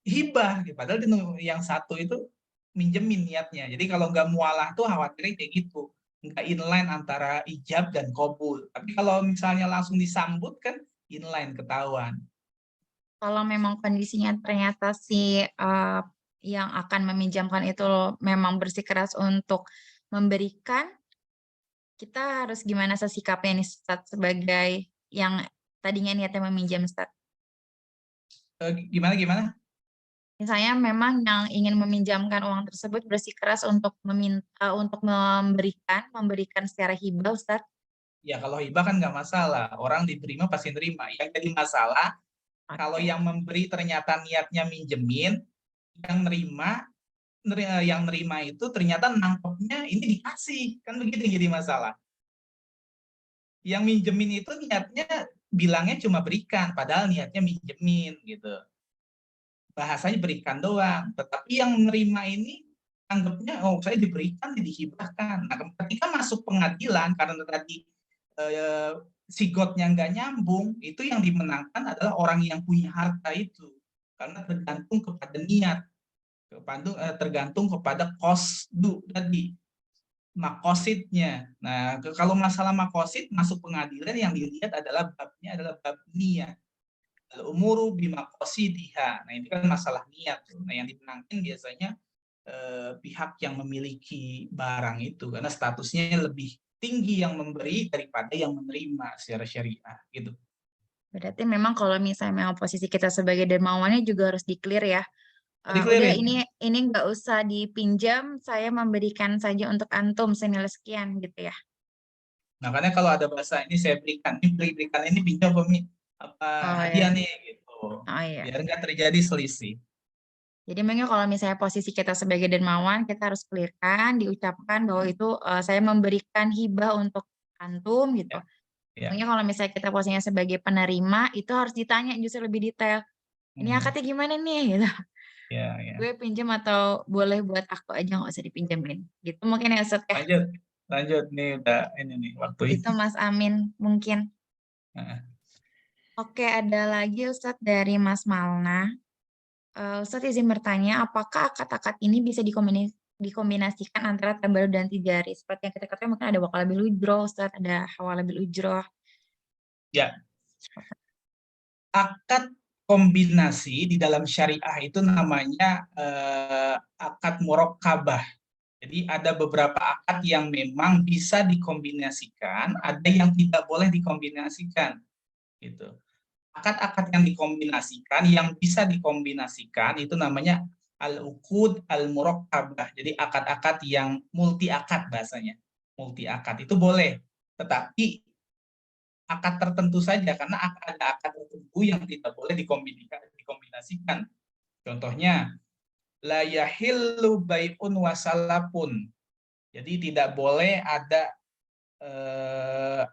hibah. Padahal yang satu itu minjemin niatnya. Jadi kalau nggak mualah tuh khawatirnya kayak gitu. Nggak inline antara ijab dan kobul. Tapi kalau misalnya langsung disambut kan inline ketahuan. Kalau memang kondisinya ternyata si yang akan meminjamkan itu memang bersikeras untuk memberikan, kita harus gimana sikapnya nih Ustadz sebagai yang tadinya niatnya meminjam Ustadz? Gimana? Misalnya memang yang ingin meminjamkan uang tersebut bersikeras untuk untuk memberikan secara hibah Ustadz. Ya kalau hibah kan nggak masalah, orang diterima pasti nerima. Yang jadi masalah kalau Oke. yang memberi ternyata niatnya minjemin, yang nerima itu ternyata nangkepnya ini dikasih, kan begitu yang jadi masalah. Yang minjemin itu niatnya bilangnya cuma berikan, padahal niatnya minjemin gitu. Bahasanya berikan doang, tetapi yang menerima ini anggapnya oh saya diberikan, dihibahkan. Nah, ketika masuk pengadilan karena tadi sigotnya nggak nyambung, itu yang dimenangkan adalah orang yang punya harta itu, karena tergantung kepada niat, tergantung kepada kosdu tadi, makosidnya. Nah, kalau masalah makosid masuk pengadilan yang dilihat adalah babnya adalah bab niat. Al-umuru bimaqasidiha. Nah, ini kan masalah niat. Nah, yang dimenangkan biasanya pihak yang memiliki barang itu karena statusnya lebih tinggi yang memberi daripada yang menerima secara syariah gitu. Berarti memang kalau misalnya memang posisi kita sebagai dermawannya juga harus di-clear ya. Udah Di-clearin. ini nggak usah dipinjam, saya memberikan saja untuk antum senilai sekian gitu ya. Makanya kalau ada bahasa ini saya berikan, ini berikan ini pinjam apa hadiah ya. nih gitu. Oh iya. Biar nggak terjadi selisih. Jadi mungkin kalau misalnya posisi kita sebagai dermawan, kita harus clearkan, diucapkan bahwa itu saya memberikan hibah untuk antum gitu. Ya. Mungkin kalau misalnya kita posisinya sebagai penerima, itu harus ditanya justru lebih detail. Ini akadnya gimana nih gitu. Ya. Gue pinjam atau boleh buat aku aja nggak usah dipinjemin. Gitu mungkin ya Ustadz ya. Lanjut nih udah ini nih waktu Itu Mas Amin mungkin. Oke, ada lagi Ustadz dari Mas Malna. Ustadz izin bertanya, apakah akad-akad ini bisa dikombinasikan antara tabarut dan tijari? Seperti yang kita ketahui mungkin ada wakalabil ujroh, Ustadz, ada hawalabil ujroh. Ya. Akad kombinasi di dalam syariah itu namanya akad murakkabah. Jadi ada beberapa akad yang memang bisa dikombinasikan, ada yang tidak boleh dikombinasikan. Gitu. Akad-akad yang dikombinasikan, yang bisa dikombinasikan itu namanya al-uqud al-murakkabah. Jadi akad-akad yang multi akad bahasanya. Multi akad itu boleh. Tetapi akad tertentu saja, karena ada akad tertentu yang tidak boleh dikombinasikan. Contohnya, la yahillu bai'un wasalapun. Jadi tidak boleh ada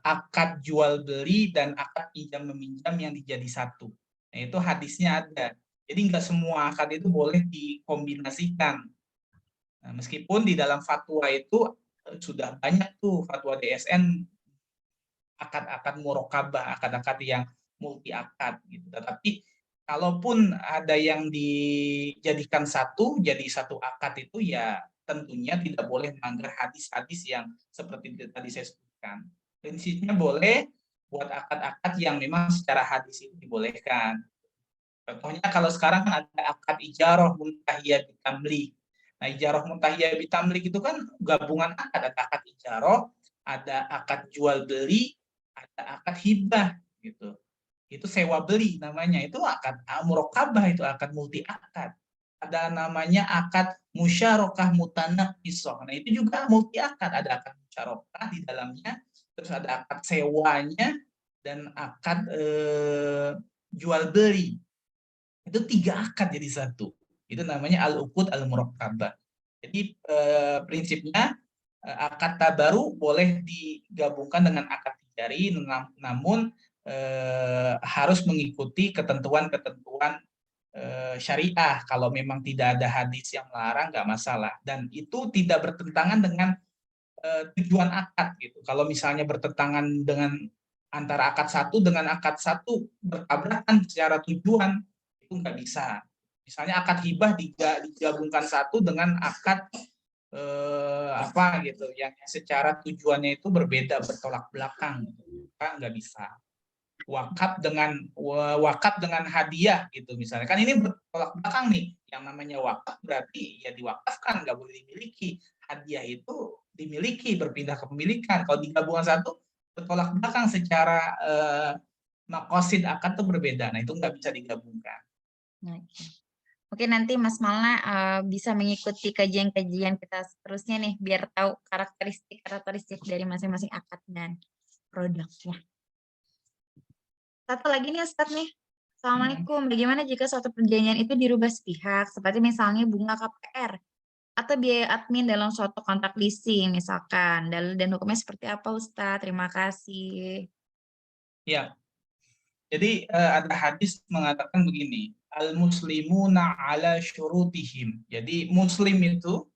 akad jual beli dan akad pinjam meminjam yang dijadi satu. Nah, itu hadisnya ada. Jadi nggak semua akad itu boleh dikombinasikan. Nah, meskipun di dalam fatwa itu sudah banyak tuh fatwa DSN akad-akad murokabah, akad-akad yang multi akad gitu. Tetapi kalaupun ada yang dijadikan satu, jadi satu akad itu ya tentunya tidak boleh melanggar hadis-hadis yang seperti tadi saya sebutkan. Prinsipnya boleh buat akad-akad yang memang secara hadis itu dibolehkan. Contohnya kalau sekarang kan ada akad ijarah muntahiyah bitamlik. Nah, ijarah muntahiyah bitamlik itu kan gabungan akad, ada akad ijarah, ada akad jual beli, ada akad hibah gitu. Itu sewa beli namanya, itu akad murokabah, itu akad multi akad. Ada namanya akad musyarakah mutanaqisah. Nah, itu juga multi akad, ada akad musyarakah di dalamnya, terus ada akad sewanya dan akad jual beli. Itu 3 akad jadi satu. Itu namanya al-uqud al-murakkabah. Jadi prinsipnya akad tabaru boleh digabungkan dengan akad tijari, namun harus mengikuti ketentuan-ketentuan syariah. Kalau memang tidak ada hadis yang melarang, nggak masalah. Dan itu tidak bertentangan dengan tujuan akad gitu. Kalau misalnya bertentangan dengan antara akad satu dengan akad satu bertabrakan secara tujuan, itu nggak bisa. Misalnya akad hibah digabungkan satu dengan akad apa gitu, yang secara tujuannya itu berbeda, bertolak belakang, nggak bisa. Wakaf dengan hadiah gitu misalnya, kan ini bertolak belakang nih. Yang namanya wakaf berarti ya diwakafkan, nggak boleh dimiliki. Hadiah itu dimiliki, berpindah kepemilikan. Kalau digabungkan satu, bertolak belakang secara maqasid akad itu berbeda. Nah, itu nggak bisa digabungkan. Oke. Mungkin nanti Mas Malna bisa mengikuti kajian-kajian kita seterusnya nih, biar tahu karakteristik dari masing-masing akad dan produknya. Satu lagi nih Ustadz nih. Assalamualaikum. Bagaimana jika suatu perjanjian itu dirubah sepihak, seperti misalnya bunga KPR atau biaya admin dalam suatu kontrak leasing misalkan. Dalil dan hukumnya seperti apa Ustadz? Terima kasih. Ya. Jadi ada hadis mengatakan begini, al-muslimuna ala syurutihim. Jadi muslim itu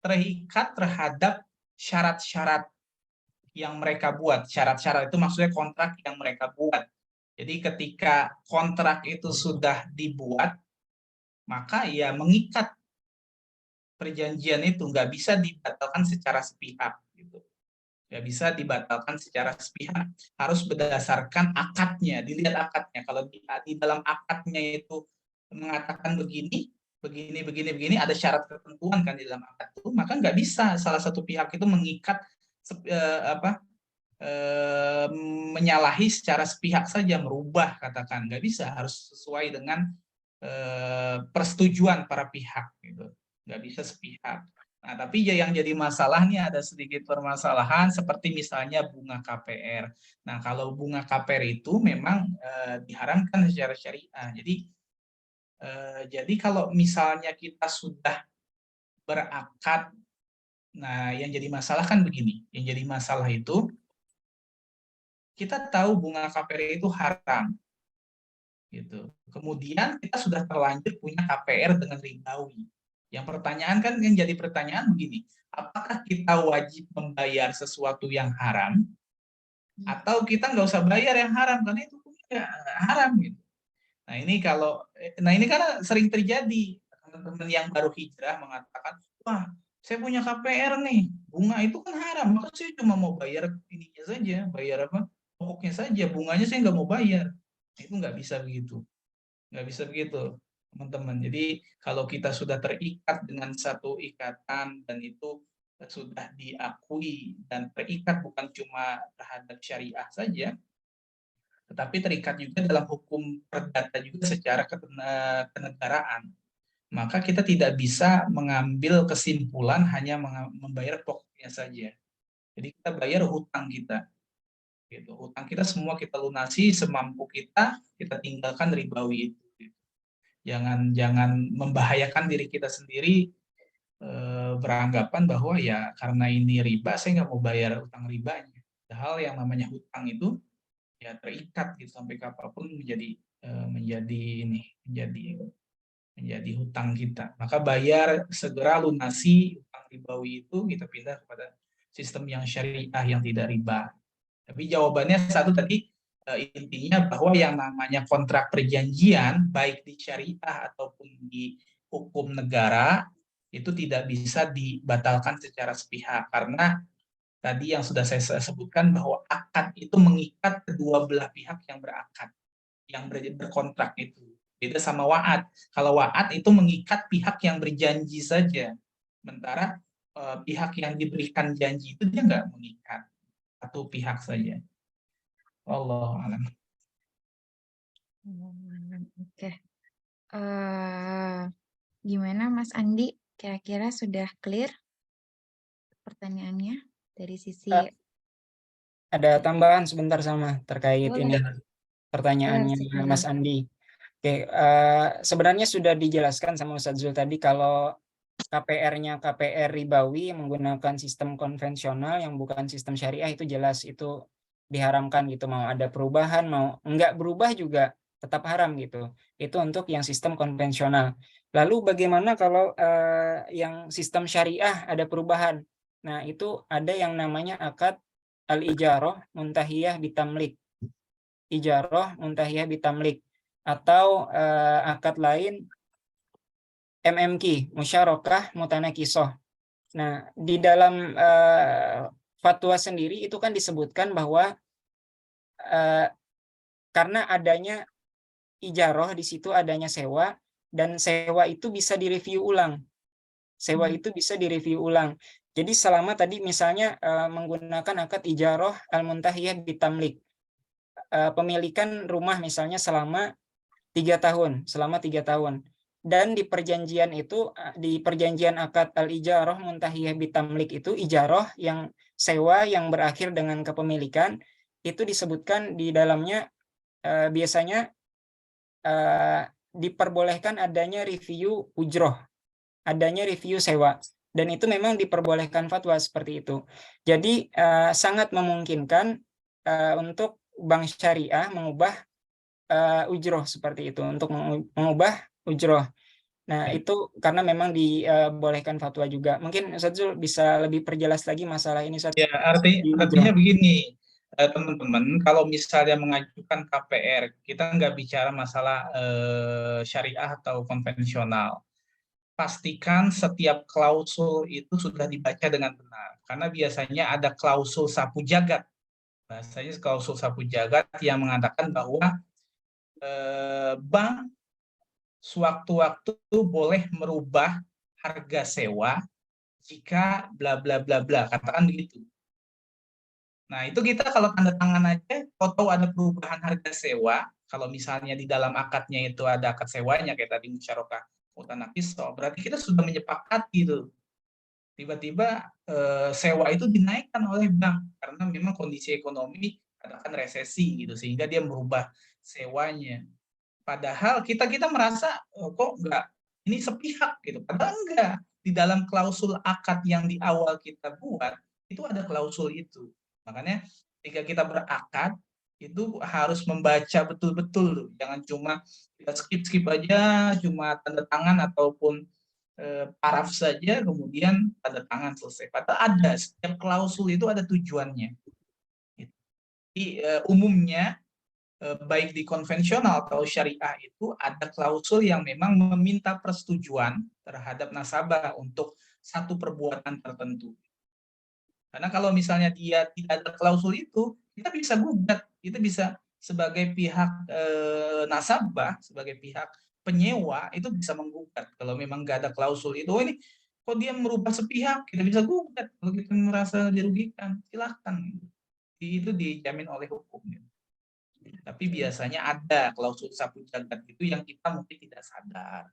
terikat terhadap syarat-syarat yang mereka buat. Syarat-syarat itu maksudnya kontrak yang mereka buat. Jadi ketika kontrak itu sudah dibuat, maka ya mengikat perjanjian itu, nggak bisa dibatalkan secara sepihak. Gitu. Nggak bisa dibatalkan secara sepihak. Harus berdasarkan akadnya, dilihat akadnya. Kalau di dalam akadnya itu mengatakan begini, begini, ada syarat ketentuan kan di dalam akad itu, maka nggak bisa salah satu pihak itu mengikat menyalahi secara sepihak saja, merubah katakan, nggak bisa, harus sesuai dengan persetujuan para pihak gitu, nggak bisa sepihak. Nah, tapi yang jadi masalah nih, ada sedikit permasalahan seperti misalnya bunga KPR. Nah, kalau bunga KPR itu memang diharamkan secara syariah. Jadi kalau misalnya kita sudah berakad, nah yang jadi masalah kan begini, yang jadi masalah itu kita tahu bunga KPR itu haram, gitu. Kemudian kita sudah terlanjur punya KPR dengan ribawi. Yang pertanyaan kan yang jadi pertanyaan begini, apakah kita wajib membayar sesuatu yang haram atau kita nggak usah bayar yang haram karena itu haram gitu. Nah ini karena sering terjadi teman-teman yang baru hijrah mengatakan, wah saya punya KPR nih, bunga itu kan haram, maka saya cuma mau bayar ininya saja, bayar apa pokoknya saja, bunganya saya nggak mau bayar. Itu nggak bisa begitu. Nggak bisa begitu, teman-teman. Jadi kalau kita sudah terikat dengan satu ikatan dan itu sudah diakui dan terikat bukan cuma terhadap syariah saja, tetapi terikat juga dalam hukum perdata juga secara kenegaraan, maka kita tidak bisa mengambil kesimpulan hanya membayar pokoknya saja. Jadi kita bayar hutang kita. Gitu. Hutang kita semua kita lunasi semampu kita tinggalkan ribawi itu. Gitu. Jangan membahayakan diri kita sendiri, beranggapan bahwa ya karena ini riba saya nggak mau bayar utang ribanya. Padahal yang namanya hutang itu ya terikat gitu sampai kapanpun menjadi hutang kita. Maka bayar, segera lunasi hutang ribawi itu, kita pindah kepada sistem yang syariah yang tidak riba. Tapi jawabannya satu tadi, intinya bahwa yang namanya kontrak perjanjian baik di syariah ataupun di hukum negara itu tidak bisa dibatalkan secara sepihak, karena tadi yang sudah saya sebutkan bahwa akad itu mengikat kedua belah pihak yang berakad, yang berkontrak itu. Beda sama wa'ad. Kalau wa'ad itu mengikat pihak yang berjanji saja. Sementara pihak yang diberikan janji itu dia nggak mengikat, satu pihak saja. Allah alam. Oke. Gimana Mas Andi? Kira-kira sudah clear pertanyaannya dari sisi Ada tambahan sebentar sama terkait Boleh. ini pertanyaannya Mas Andi. Oke, sebenarnya sudah dijelaskan sama Ustadz Zul tadi kalau KPR-nya KPR ribawi menggunakan sistem konvensional yang bukan sistem syariah itu jelas itu diharamkan gitu, mau ada perubahan mau enggak berubah juga tetap haram gitu. Itu untuk yang sistem konvensional. Lalu bagaimana kalau yang sistem syariah ada perubahan? Nah, itu ada yang namanya akad al-ijarah muntahiyah bitamlik. Ijarah muntahiyah bitamlik atau akad lain MMQ, musyarakah mutanakisoh. Nah, di dalam fatwa sendiri itu kan disebutkan bahwa karena adanya ijarah di situ adanya sewa, dan sewa itu bisa direview ulang. Sewa itu bisa direview ulang. Jadi selama tadi misalnya menggunakan akad ijarah al-muntahiyah bitamlik, pemilikan rumah misalnya selama 3 tahun, dan di perjanjian itu, di perjanjian akad al-ijarah muntahiyah bitamlik itu, ijarah yang sewa yang berakhir dengan kepemilikan itu disebutkan di dalamnya biasanya diperbolehkan adanya review ujroh, adanya review sewa, dan itu memang diperbolehkan fatwa seperti itu. Jadi sangat memungkinkan untuk bank syariah mengubah ujroh seperti itu, untuk mengubah ujroh. Nah, itu karena memang dibolehkan fatwa juga. Mungkin Ustadz Zul bisa lebih perjelas lagi masalah ini, Ustadz. Ya, artinya begini, teman-teman, kalau misalnya mengajukan KPR, kita nggak bicara masalah syariah atau konvensional. Pastikan setiap klausul itu sudah dibaca dengan benar. Karena biasanya ada klausul sapu jagat. Bahasanya klausul sapu jagat yang mengatakan bahwa bank sewaktu-waktu boleh merubah harga sewa jika bla bla bla bla, katakan begitu. Nah, itu kita kalau tanda tangan aja, tahu ada perubahan harga sewa, kalau misalnya di dalam akadnya itu ada akad sewanya kayak tadi musyarakah mutanakisoh, berarti kita sudah menyepakati tuh. Tiba-tiba sewa itu dinaikkan oleh bank karena memang kondisi ekonomi katakan resesi gitu, sehingga dia merubah sewanya. Padahal kita merasa kok enggak, ini sepihak gitu. Padahal enggak. Di dalam klausul akad yang di awal kita buat itu ada klausul itu. Makanya ketika kita berakad itu harus membaca betul-betul, jangan cuma kita skip aja, cuma tanda tangan ataupun paraf saja kemudian tanda tangan selesai. Padahal ada, setiap klausul itu ada tujuannya. Jadi umumnya baik di konvensional atau syariah itu ada klausul yang memang meminta persetujuan terhadap nasabah untuk satu perbuatan tertentu. Karena kalau misalnya dia tidak ada klausul itu, kita bisa gugat, kita bisa sebagai pihak nasabah, sebagai pihak penyewa itu bisa menggugat. Kalau memang nggak ada klausul itu, oh ini kok dia merubah sepihak, kita bisa gugat. Kalau kita merasa dirugikan, silahkan. Itu dijamin oleh hukum. Tapi biasanya ada klausul sapu jagat itu yang kita mungkin tidak sadar.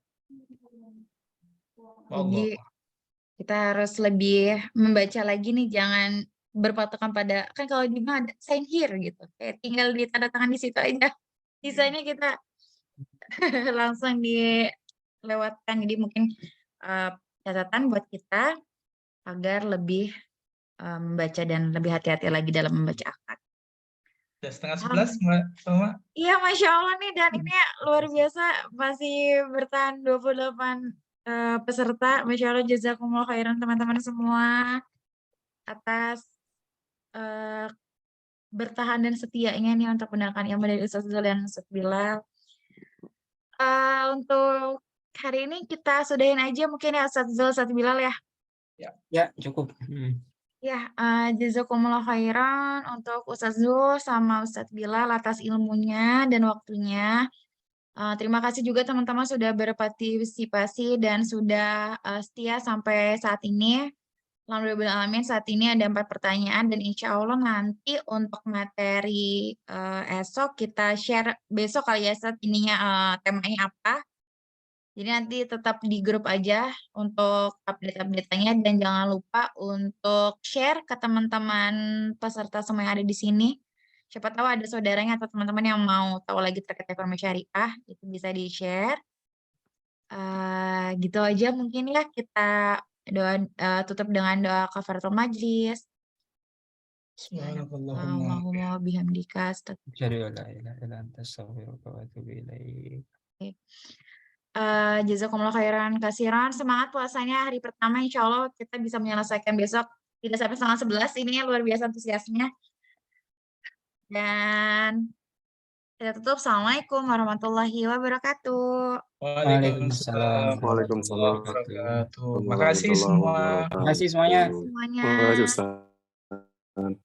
Jadi kita harus lebih membaca lagi nih, jangan berpatokan pada, kan kalau di Bima ada sign here gitu, kayak tinggal ditanda tangan di situ aja. Sisanya kita langsung dilewatkan. Jadi mungkin catatan buat kita agar lebih membaca dan lebih hati-hati lagi dalam membaca akad. Udah 10:30, Mbak Salma. Iya, Masya Allah nih, dan ini luar biasa masih bertahan 28 peserta. Masya Allah, jazakumullah khairan teman-teman semua atas bertahan dan setianya nih untuk mendengarkan ilmu dari Ustaz Zul dan Ustaz Bilal. Untuk hari ini kita sudahin aja mungkin ya Ustaz Zul, Ustaz Bilal ya. Ya, cukup. Ya, jazakumullah khairan untuk Ustaz Zul sama Ustaz Bilal atas ilmunya dan waktunya. Terima kasih juga teman-teman sudah berpartisipasi dan sudah setia sampai saat ini. Alhamdulillah saat ini ada 4 pertanyaan dan insya Allah nanti untuk materi esok kita share besok kali ya Ustaz, ininya temanya apa. Jadi nanti tetap di grup aja untuk update-update-nya dan jangan lupa untuk share ke teman-teman peserta semua yang ada di sini. Siapa tahu ada saudaranya atau teman-teman yang mau tahu lagi terkait ekonomi syariah, itu bisa di-share. Gitu aja mungkin ya, kita tutup dengan doa kafaratul majlis. Subhanallahumma bihamdika Asyhadu an la ilaha illa anta astaghfiruka wa atubu ilaik. Jazakumullah khairan kasiran. Semangat puasanya hari pertama, insya Allah kita bisa menyelesaikan besok tidak sampai 10:30. Ini luar biasa antusiasnya. Dan kita tutup. Assalamualaikum warahmatullahi wabarakatuh. Waalaikumsalam warahmatullahi wabarakatuh. Makasih semua. Terima kasih semuanya. Semuanya. Terima kasih Ustaz.